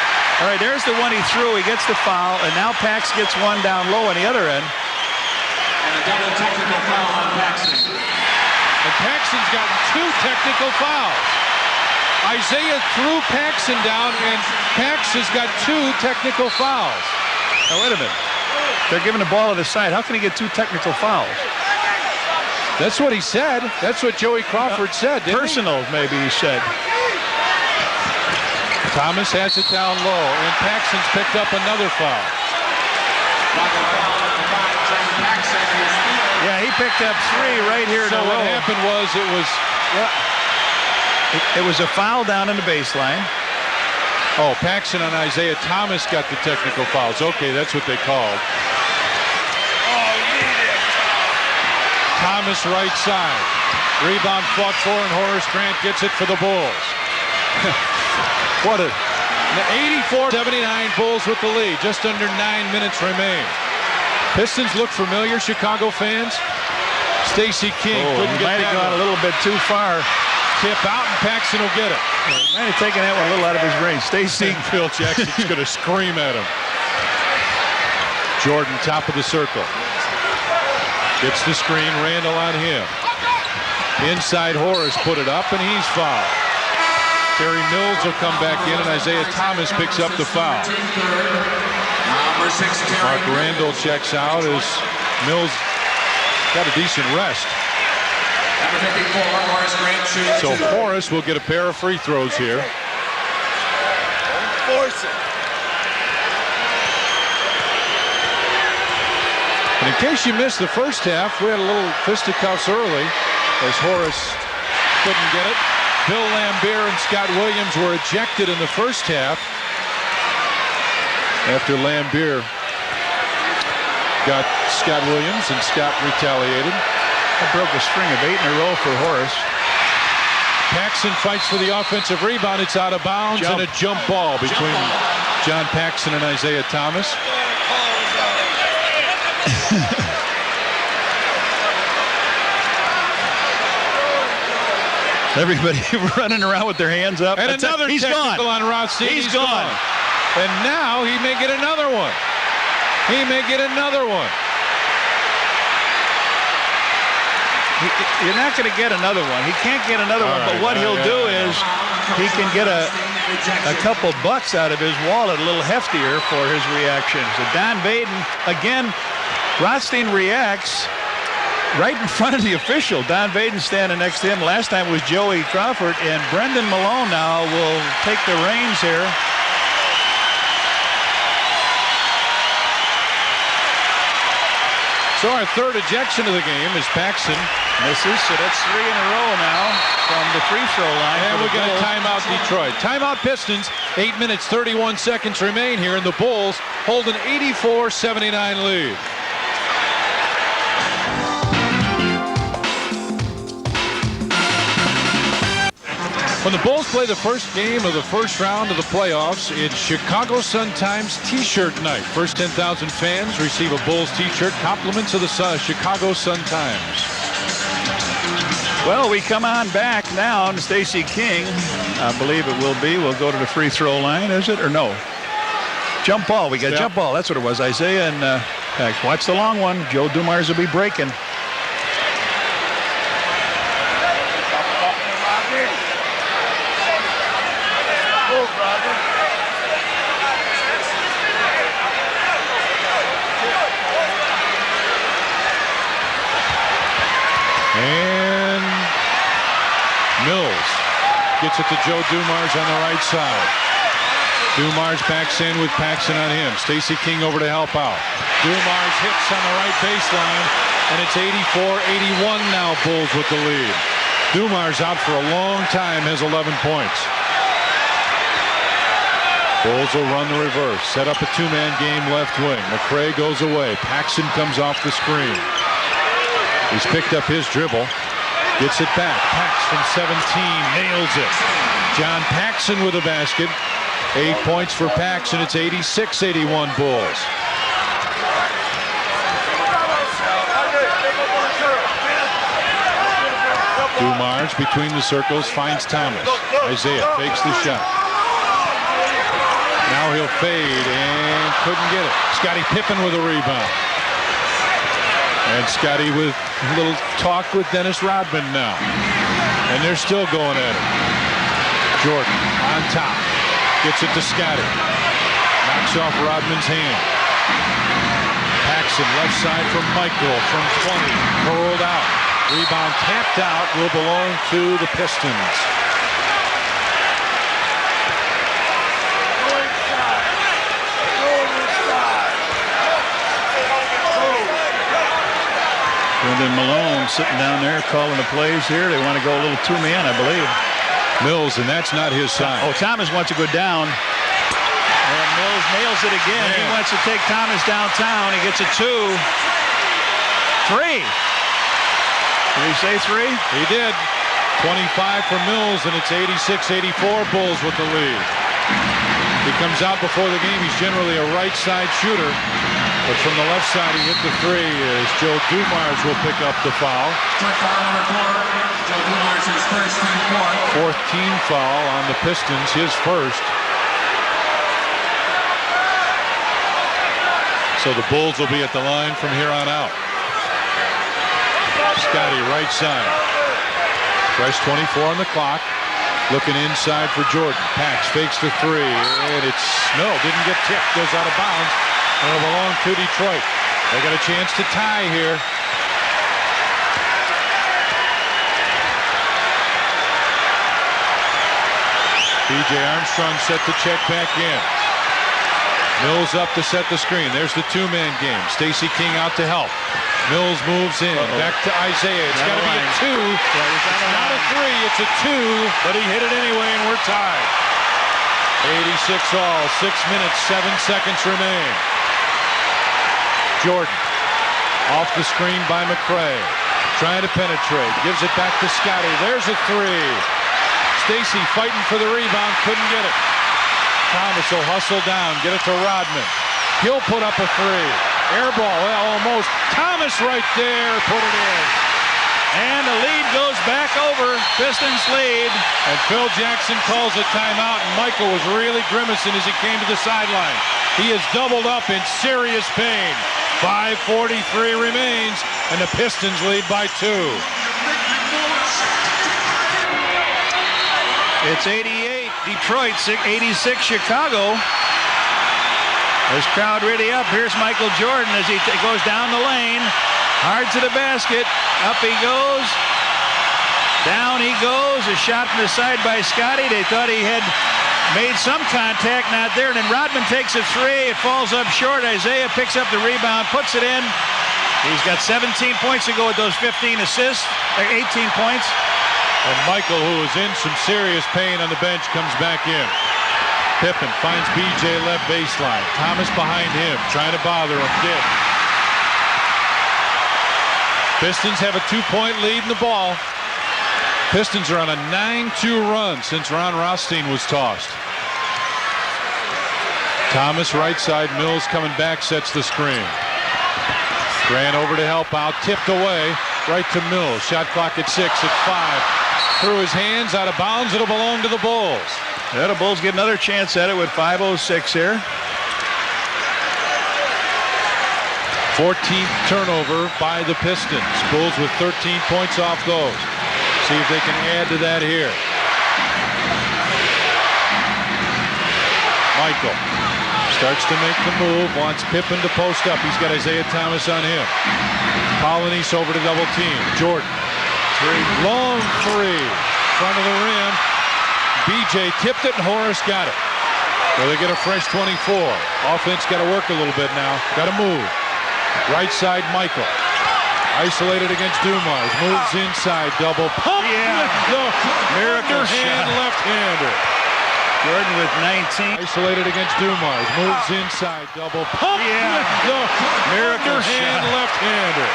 All right, there's the one he threw. He gets the foul, and now Pax gets one down low on the other end. And a double technical foul on Paxson. And Paxson's gotten 2 technical fouls. Isaiah threw Paxson down, and Pax has got 2 technical fouls. Now, wait a minute. They're giving the ball to the side. How can he get 2 technical fouls? That's what he said. That's what Joey Crawford said, didn't Personal, maybe he said. Thomas has it down low, and Paxson's picked up another foul. Yeah, he picked up 3 right here in a row. So what happened was it was a foul down in the baseline. Oh, Paxson and Isaiah Thomas got the technical fouls. Okay, that's what they called. Thomas right side. Rebound fought for, and Horace Grant gets it for the Bulls. What a 84-79 Bulls with the lead. Just under 9 minutes remain. Pistons look familiar, Chicago fans. Stacey King couldn't get might have gone a little bit too far. Tip out, and Paxson will get it. Might have taken that one a little out of his range. Stacey. Phil Jackson's going to scream at him. Jordan, top of the circle. Gets the screen. Randall on him. Inside Horace put it up, and he's fouled. Terry Mills will come back in, and Isaiah Thomas picks up the foul. Mark Randall checks out as Mills got a decent rest. So Horace will get a pair of free throws here. Force it. And in case you missed the first half, we had a little fisticuffs early as Horace couldn't get it. Bill Lambier and Scott Williams were ejected in the first half after Lambier got Scott Williams, and Scott retaliated. That broke a string of 8 in a row for Horace. Paxson fights for the offensive rebound. It's out of bounds, and a jump ball between John Paxson and Isaiah Thomas. Everybody running around with their hands up. And another technical on Rothstein. He's gone. And now he may get another one. He may get another one. You're not going to get another one. He can't get another one. But what he'll do is he can get a couple bucks out of his wallet, a little heftier for his reactions. And Don Vaden, again, Rothstein reacts right in front of the official. Don Vaden standing next to him. Last time it was Joey Crawford, and Brendan Malone now will take the reins here. So our third ejection of the game is Paxson. Misses, so that's 3 in a row now from the free throw line. And we're going to timeout Detroit. Timeout Pistons. 8 minutes, 31 seconds remain here, and the Bulls hold an 84-79 lead. When the Bulls play the first game of the first round of the playoffs, it's Chicago Sun-Times T-shirt night. First 10,000 fans receive a Bulls T-shirt, compliments of the Chicago Sun-Times. Well, we come on back now, and Stacey King, I believe it will be, will go to the free throw line, is it, or no? Jump ball. We got jump ball. That's what it was. Isaiah and watch the long one. Joe Dumars will be breaking. And Mills gets it to Joe Dumars on the right side. Dumars backs in with Paxson on him. Stacey King over to help out. Dumars hits on the right baseline, and it's 84-81 now, Bulls with the lead. Dumars out for a long time, has 11 points. Bulls will run the reverse. Set up a two-man game left wing. McRae goes away. Paxson comes off the screen. He's picked up his dribble. Gets it back. Pax from 17 nails it. John Paxson with a basket. 8 points for Paxson. It's 86-81 Bulls. Dumars between the circles finds Thomas. Isaiah fakes the shot. Now he'll fade and couldn't get it. Scottie Pippen with a rebound. And Scottie with a little talk with Dennis Rodman now. And they're still going at it. Jordan on top. Gets it to Scottie. Knocks off Rodman's hand. Paxson left side from Michael from 20. Curled out. Rebound tapped out. Will belong to the Pistons. Brendan Malone sitting down there calling the plays here. They want to go a little two-man, I believe. Mills, and that's not his sign. Oh, Thomas wants to go down. And Mills nails it again. Man. He wants to take Thomas downtown. He gets a 2. 3. Did he say 3? He did. 25 for Mills, and it's 86-84 Bulls with the lead. He comes out before the game. He's generally a right side shooter. But from the left side, he hit the 3 as Joe Dumars will pick up the foul. Foul number 4. Joe Dumars, his first team fourth. Fourth team foul on the Pistons, his first. So the Bulls will be at the line from here on out. Scottie right side. Fresh 24 on the clock. Looking inside for Jordan. Pax fakes the 3, and it's didn't get tipped. Goes out of bounds. And it'll belong to Detroit. They got a chance to tie here. B.J. Armstrong set to check back in. Mills up to set the screen. There's the two-man game. Stacey King out to help. Mills moves in. Back to Isaiah. It's got to be a 2. It's not a 3. It's a 2. But he hit it anyway, and we're tied. 86 all. 6 minutes, 7 seconds remain. Jordan off the screen by McRae. Trying to penetrate. Gives it back to Scottie. There's a 3. Stacey fighting for the rebound. Couldn't get it. Thomas will hustle down. Get it to Rodman. He'll put up a 3. Air ball. Well, almost. Thomas right there. Put it in. And the lead goes back over. Pistons lead. And Phil Jackson calls a timeout. And Michael was really grimacing as he came to the sideline. He is doubled up in serious pain. 5:43 remains, and the Pistons lead by 2. It's 88 Detroit, 86 Chicago. This crowd really up. Here's Michael Jordan as he goes down the lane. Hard to the basket. Up he goes. Down he goes. A shot from the side by Scottie. They thought he had made some contact, not there. And then Rodman takes a 3. It falls up short. Isaiah picks up the rebound, puts it in. He's got 17 points to go with those 15 assists, 18 points. And Michael, who is in some serious pain on the bench, comes back in. Pippen finds B.J. left baseline. Thomas behind him, trying to bother him. Did. Pistons have a 2-point lead in the ball. Pistons are on a 9-2 run since Ron Rothstein was tossed. Thomas right side. Mills coming back, sets the screen. Grant over to help out. Tipped away. Right to Mills. Shot clock at 6, at 5. Through his hands, out of bounds. It'll belong to the Bulls. Yeah, the Bulls get another chance at it with 5:06 here. 14th turnover by the Pistons. Bulls with 13 points off those. See if they can add to that here. Michael starts to make the move. Wants Pippen to post up. He's got Isaiah Thomas on him. Polonese over to double team. Jordan. 3. Long 3. Front of the rim. BJ tipped it and Horace got it. So they get a fresh 24. Offense got to work a little bit now. Got to move. Right side, Michael. Isolated against Dumars. Moves inside. Double pump. Yeah. The miracle hand shot. left-hander. Jordan with 19. Isolated against Dumars. Moves inside. Double pump. Yeah. The miracle hand shot. left-hander.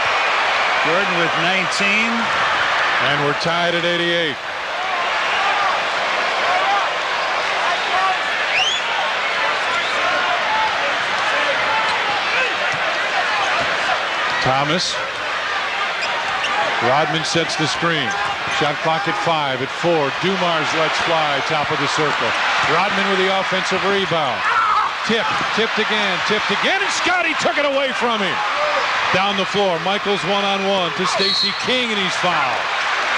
Jordan with 19. And we're tied at 88. Thomas. Rodman sets the screen. Shot clock at 5, at 4. Dumars lets fly, top of the circle. Rodman with the offensive rebound. Tipped again, and Scotty took it away from him. Down the floor, Michaels one-on-one to Stacey King, and he's fouled.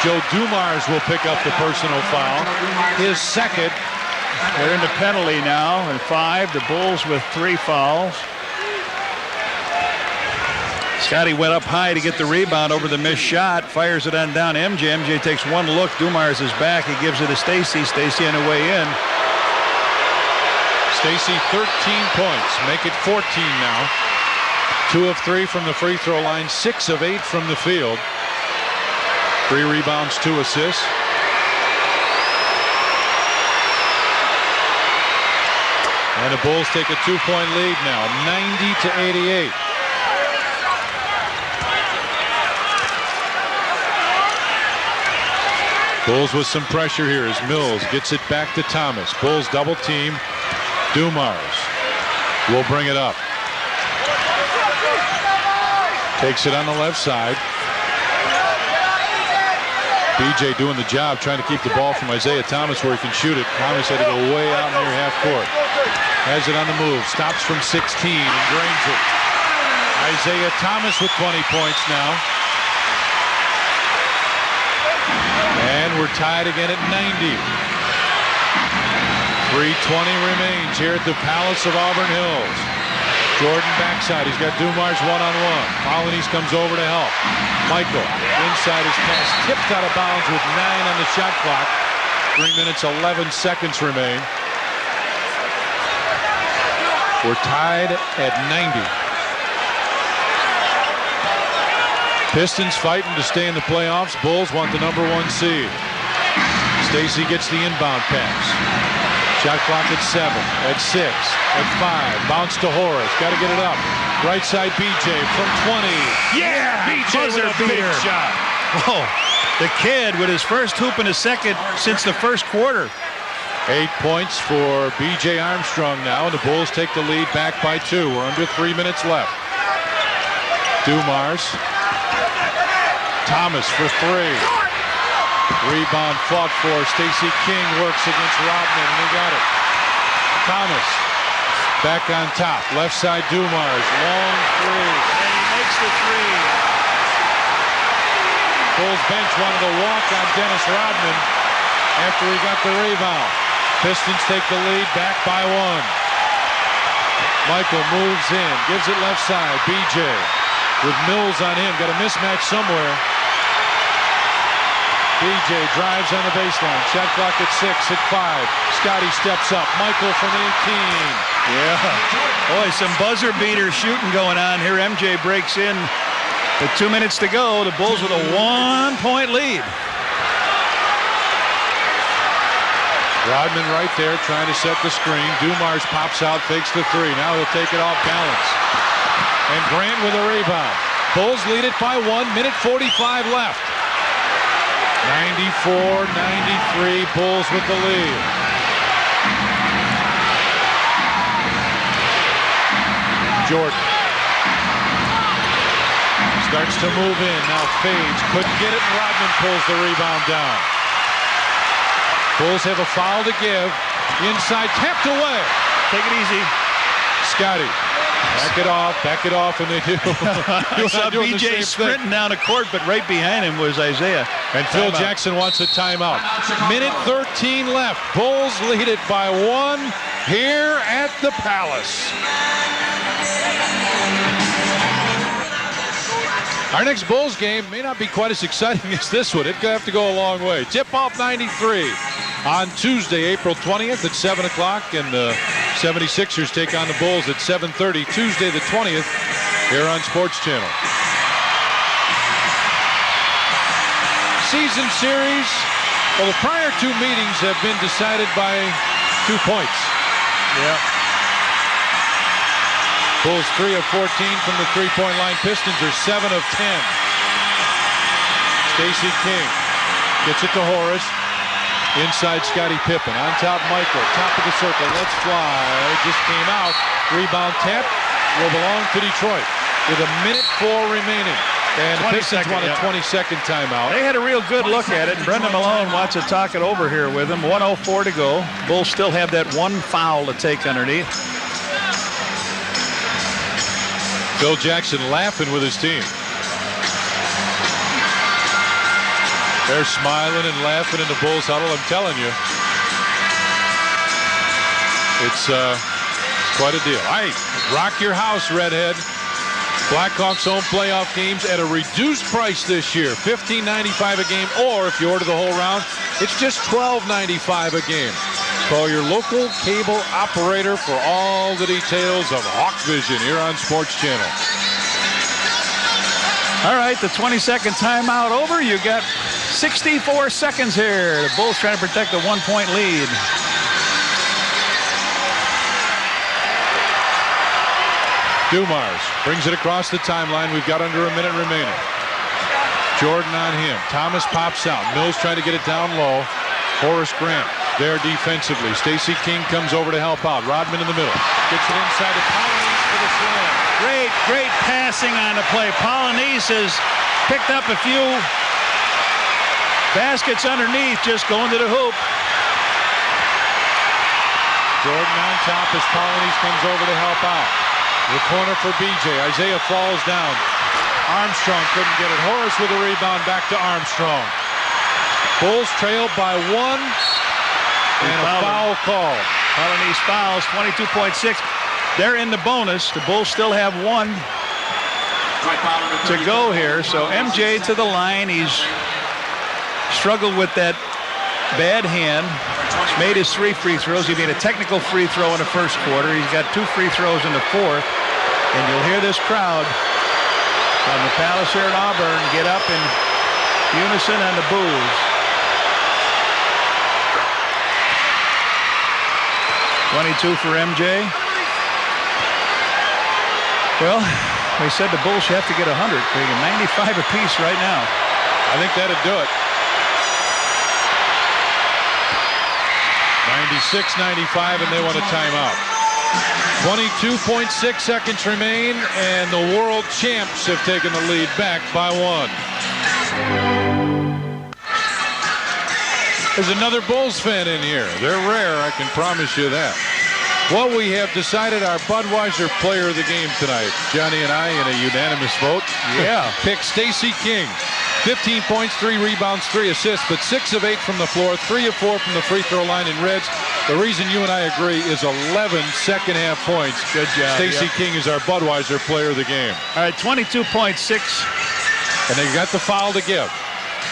Joe Dumars will pick up the personal foul. His second. They're into penalty now, and 5. The Bulls with 3 fouls. Scotty went up high to get the rebound over the missed shot, fires it on down to MJ. MJ takes one look. Dumars is back. He gives it to Stacey. Stacey on the way in. Stacey 13 points, make it 14 now. 2 of 3 from the free throw line, 6 of 8 from the field. 3 rebounds, 2 assists. And the Bulls take a 2-point lead now, 90-88. Bulls with some pressure here as Mills gets it back to Thomas. Bulls double team. Dumars will bring it up. Takes it on the left side. BJ doing the job, trying to keep the ball from Isaiah Thomas where he can shoot it. Thomas had to go way out near half court. Has it on the move. Stops from 16 and drains it. Isaiah Thomas with 20 points now. And we're tied again at 90. 3:20 remains here at the Palace of Auburn Hills. Jordan backside. He's got Dumars one-on-one. Polynice comes over to help. Michael inside his pass. Tipped out of bounds with 9 on the shot clock. 3 minutes, 11 seconds remain. We're tied at 90. Pistons fighting to stay in the playoffs. Bulls want the #1 seed. Stacey gets the inbound pass. Shot clock at 7, at 6, at 5. Bounce to Horace. Got to get it up. Right side BJ from 20. Yeah! BJ with a big shot. Whoa. The kid with his first hoop and his second since the first quarter. 8 points for BJ Armstrong now, and the Bulls take the lead back by 2. We're under 3 minutes left. Dumars. Thomas for 3. Rebound fought for. Stacey King works against Rodman, and he got it. Thomas back on top. Left side Dumars. Long 3. And he makes the 3. Bulls bench wanted to walk on Dennis Rodman after he got the rebound. Pistons take the lead back by 1. Michael moves in. Gives it left side. BJ with Mills on him. Got a mismatch somewhere. BJ drives on the baseline. Shot clock at 6, at 5. Scotty steps up. Michael from 18. Yeah. Boy, some buzzer beater shooting going on here. MJ breaks in. With 2 minutes to go, the Bulls with a 1-point lead. Rodman right there trying to set the screen. Dumars pops out, fakes the 3. Now he'll take it off balance. And Grant with a rebound. Bulls lead it by 1. Minute 45 left. 94-93, Bulls with the lead. Jordan starts to move in, now fades, couldn't get it, and Rodman pulls the rebound down. Bulls have a foul to give. Inside, tapped away. Take it easy. Scotty. Back it off, and they do. I saw BJ sprinting down the court, but right behind him was Isaiah. And Phil Jackson wants a timeout. Minute 13 left. Bulls lead it by 1 here at the Palace. Our next Bulls game may not be quite as exciting as this one. It'd have to go a long way. Tip-off 93 on Tuesday, April 20th at 7 o'clock, and the 76ers take on the Bulls at 7:30 Tuesday the 20th here on Sports Channel. Season series. Well, the prior 2 meetings have been decided by 2 points. Yeah. Bulls 3 of 14 from the 3-point line. Pistons are 7 of 10. Stacey King gets it to Horace. Inside Scottie Pippen. On top Michael. Top of the circle. Let's fly. Just came out. Rebound tap will belong to Detroit. with 1:04 remaining. And the Pistons want a 20-second timeout. They had a real good look at it, and Brendan Malone wants to talk it over here with him. 1:04 to go. Bulls still have that one foul to take underneath. Phil Jackson laughing with his team. They're smiling and laughing in the Bulls huddle, I'm telling you. It's quite a deal. All right, rock your house, Redhead. Blackhawks home playoff games at a reduced price this year, $15.95 a game, or if you order the whole round, it's just $12.95 a game. Call your local cable operator for all the details of Hawk Vision here on Sports Channel. All right, the 20-second timeout over. You got 64 seconds here. The Bulls trying to protect the 1-point lead. Dumars brings it across the timeline. We've got under a minute remaining. Jordan on him. Thomas pops out. Mills trying to get it down low. Horace Grant there defensively. Stacey King comes over to help out. Rodman in the middle. Gets it inside to Polonese for the slam. Great passing on the play. Polonese has picked up a few baskets underneath, just going to the hoop. Jordan on top as Polonese comes over to help out. The corner for BJ. Isaiah falls down. Armstrong couldn't get it. Horace with a rebound back to Armstrong. Bulls trail by 1 and a foul call. Polonese fouls, 22.6. They're in the bonus. The Bulls still have 1 to go here. So MJ to the line. He's struggled with that bad hand. He's made his 3 free throws. He made a technical free throw in the first quarter. He's got 2 free throws in the fourth. And you'll hear this crowd on the Palace here at Auburn get up in unison on the boos. 22 for MJ. Well, they said the Bulls have to get 100. They get 95 apiece right now. I think that'd do it. 96-95, and they want a timeout. 22.6 seconds remain, and the world champs have taken the lead back by 1. There's another Bulls fan in here. They're rare, I can promise you that. Well, we have decided our Budweiser player of the game tonight. Johnny and I, in a unanimous vote, pick Stacey King. 15 points, 3 rebounds, 3 assists, but 6 of 8 from the floor, 3 of 4 from the free throw line in Reds. The reason you and I agree is 11 second-half points. Good job. Stacey King is our Budweiser player of the game. All right, 22.6. And they got the foul to give.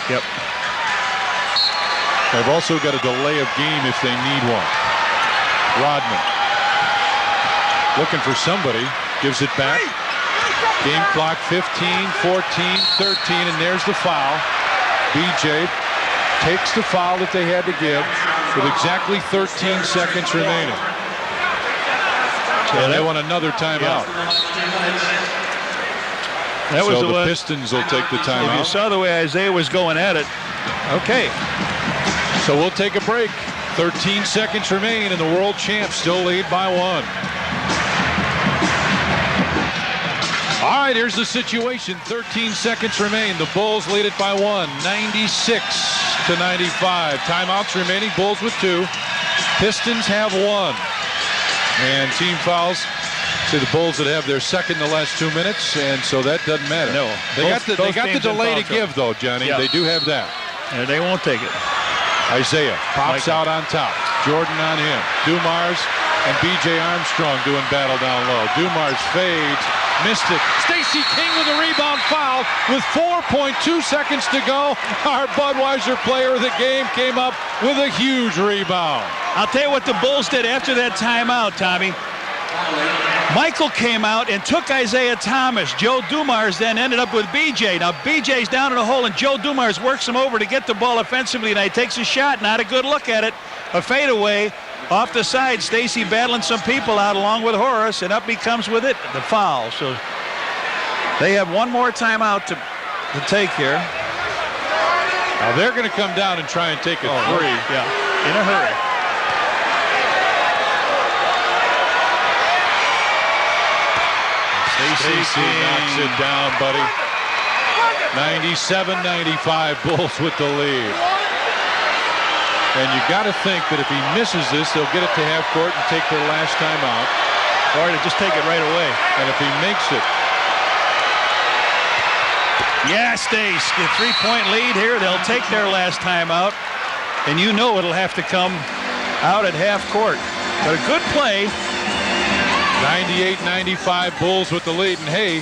Yep. They've also got a delay of game if they need one. Rodman looking for somebody, gives it back. Game clock 15, 14, 13, and there's the foul. BJ takes the foul that they had to give with exactly 13 seconds remaining. And they want another timeout. So the Pistons will take the timeout. You saw the way Isaiah was going at it. Okay. So we'll take a break. 13 seconds remain, and the world champs still lead by 1. All right, here's the situation. 13 seconds remain. The Bulls lead it by 1, 96-95. Timeouts remaining. Bulls with 2. Pistons have 1. And team fouls. See the Bulls that have their second in the last 2 minutes, and so that doesn't matter. No. They got the delay to give, though, Johnny. Yeah. They do have that. And they won't take it. Isaiah pops out on top. Jordan on him. Dumars and B.J. Armstrong doing battle down low. Dumars fades. Missed it. Stacey King with a rebound foul with 4.2 seconds to go. Our Budweiser player of the game came up with a huge rebound. I'll tell you what the Bulls did after that timeout, Tommy. Michael came out and took Isaiah Thomas. Joe Dumars then ended up with BJ. Now BJ's down in the hole, and Joe Dumars works him over to get the ball offensively, and he takes a shot. Not a good look at it. A fadeaway off the side. Stacey battling some people out along with Horace, and up he comes with it, the foul. So they have one more timeout to take here. Now they're going to come down and try and take a 3. Yeah, in a hurry. Stacey knocks it down, buddy. 97-95, Bulls with the lead. And you got to think that if he misses this, they'll get it to half court and take their last time out. Or to just take it right away. And if he makes it. Yeah, Stace, the three-point lead here. They'll take their last time out. And you know it'll have to come out at half court. But a good play. 98-95, Bulls with the lead. And hey,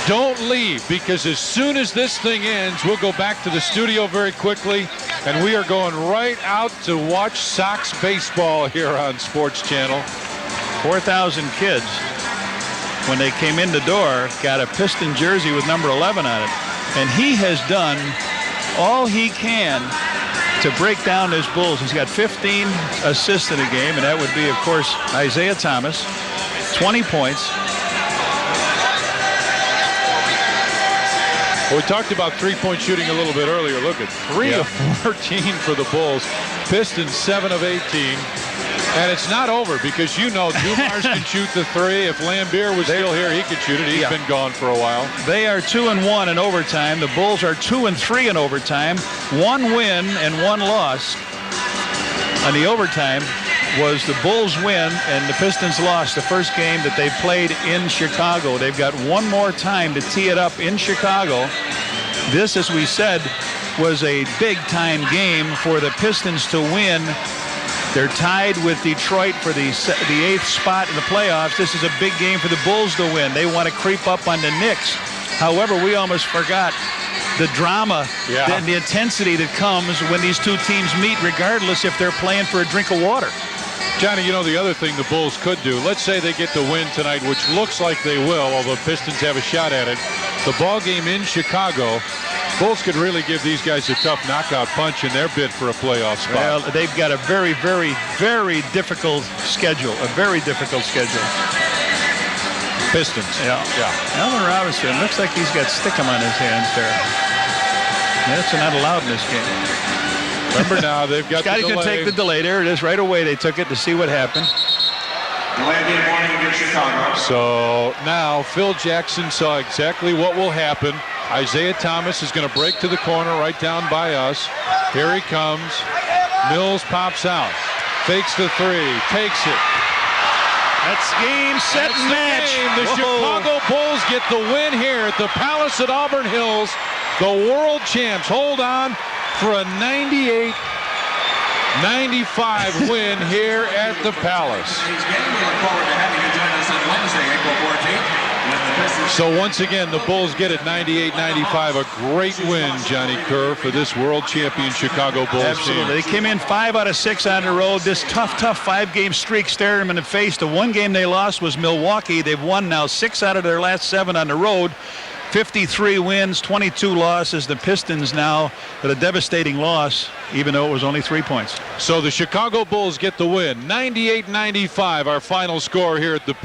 don't leave, because as soon as this thing ends, we'll go back to the studio very quickly, and we are going right out to watch Sox baseball here on Sports Channel. 4,000 kids, when they came in the door, got a Piston jersey with number 11 on it. And he has done all he can to break down his Bulls. He's got 15 assists in a game, and that would be, of course, Isaiah Thomas. 20 points. Well, we talked about three-point shooting a little bit earlier. Look at 3 of 14 for the Bulls. Pistons 7 of 18. And it's not over, because you know Dumars can shoot the three. If Lambier was still here, he could shoot it. He's been gone for a while. They are 2-1 in overtime. The Bulls are 2-3 in overtime. 1 win and 1 loss. On the overtime was the Bulls win and the Pistons lost the first game that they played in Chicago. They've got one more time to tee it up in Chicago. This, as we said, was a big-time game for the Pistons to win. They're tied with Detroit for the 8th spot in the playoffs. This is a big game for the Bulls to win. They want to creep up on the Knicks. However, we almost forgot the drama and the intensity that comes when these two teams meet, regardless if they're playing for a drink of water. Johnny, you know the other thing the Bulls could do, let's say they get the win tonight, which looks like they will, although Pistons have a shot at it. The ball game in Chicago, Bulls could really give these guys a tough knockout punch in their bid for a playoff spot. Well, they've got a very, very, very difficult schedule. A very difficult schedule. Pistons. Yeah. Alvin Robinson looks like he's got stickum on his hands there. That's not allowed in this game. Remember now, they've got Scotty's going to take the delay. There it is. Right away they took it to see what happened. So now Phil Jackson saw exactly what will happen. Isaiah Thomas is going to break to the corner right down by us. Here he comes. Mills pops out. Fakes the three. Takes it. That's game, set, and match. The Chicago Bulls get the win here at the Palace at Auburn Hills. The world champs hold on for a 98-95 win here at the Palace. So once again, the Bulls get it 98-95. A great win, Johnny Kerr, for this world champion Chicago Bulls Absolutely. team. They came in 5 out of 6 on the road. This tough 5-game streak stared them in the face. The one game they lost was Milwaukee. They've won now 6 out of their last 7 on the road. 53 wins, 22 losses. The Pistons now with a devastating loss, even though it was only 3 points. So the Chicago Bulls get the win. 98-95, our final score here at the Palace.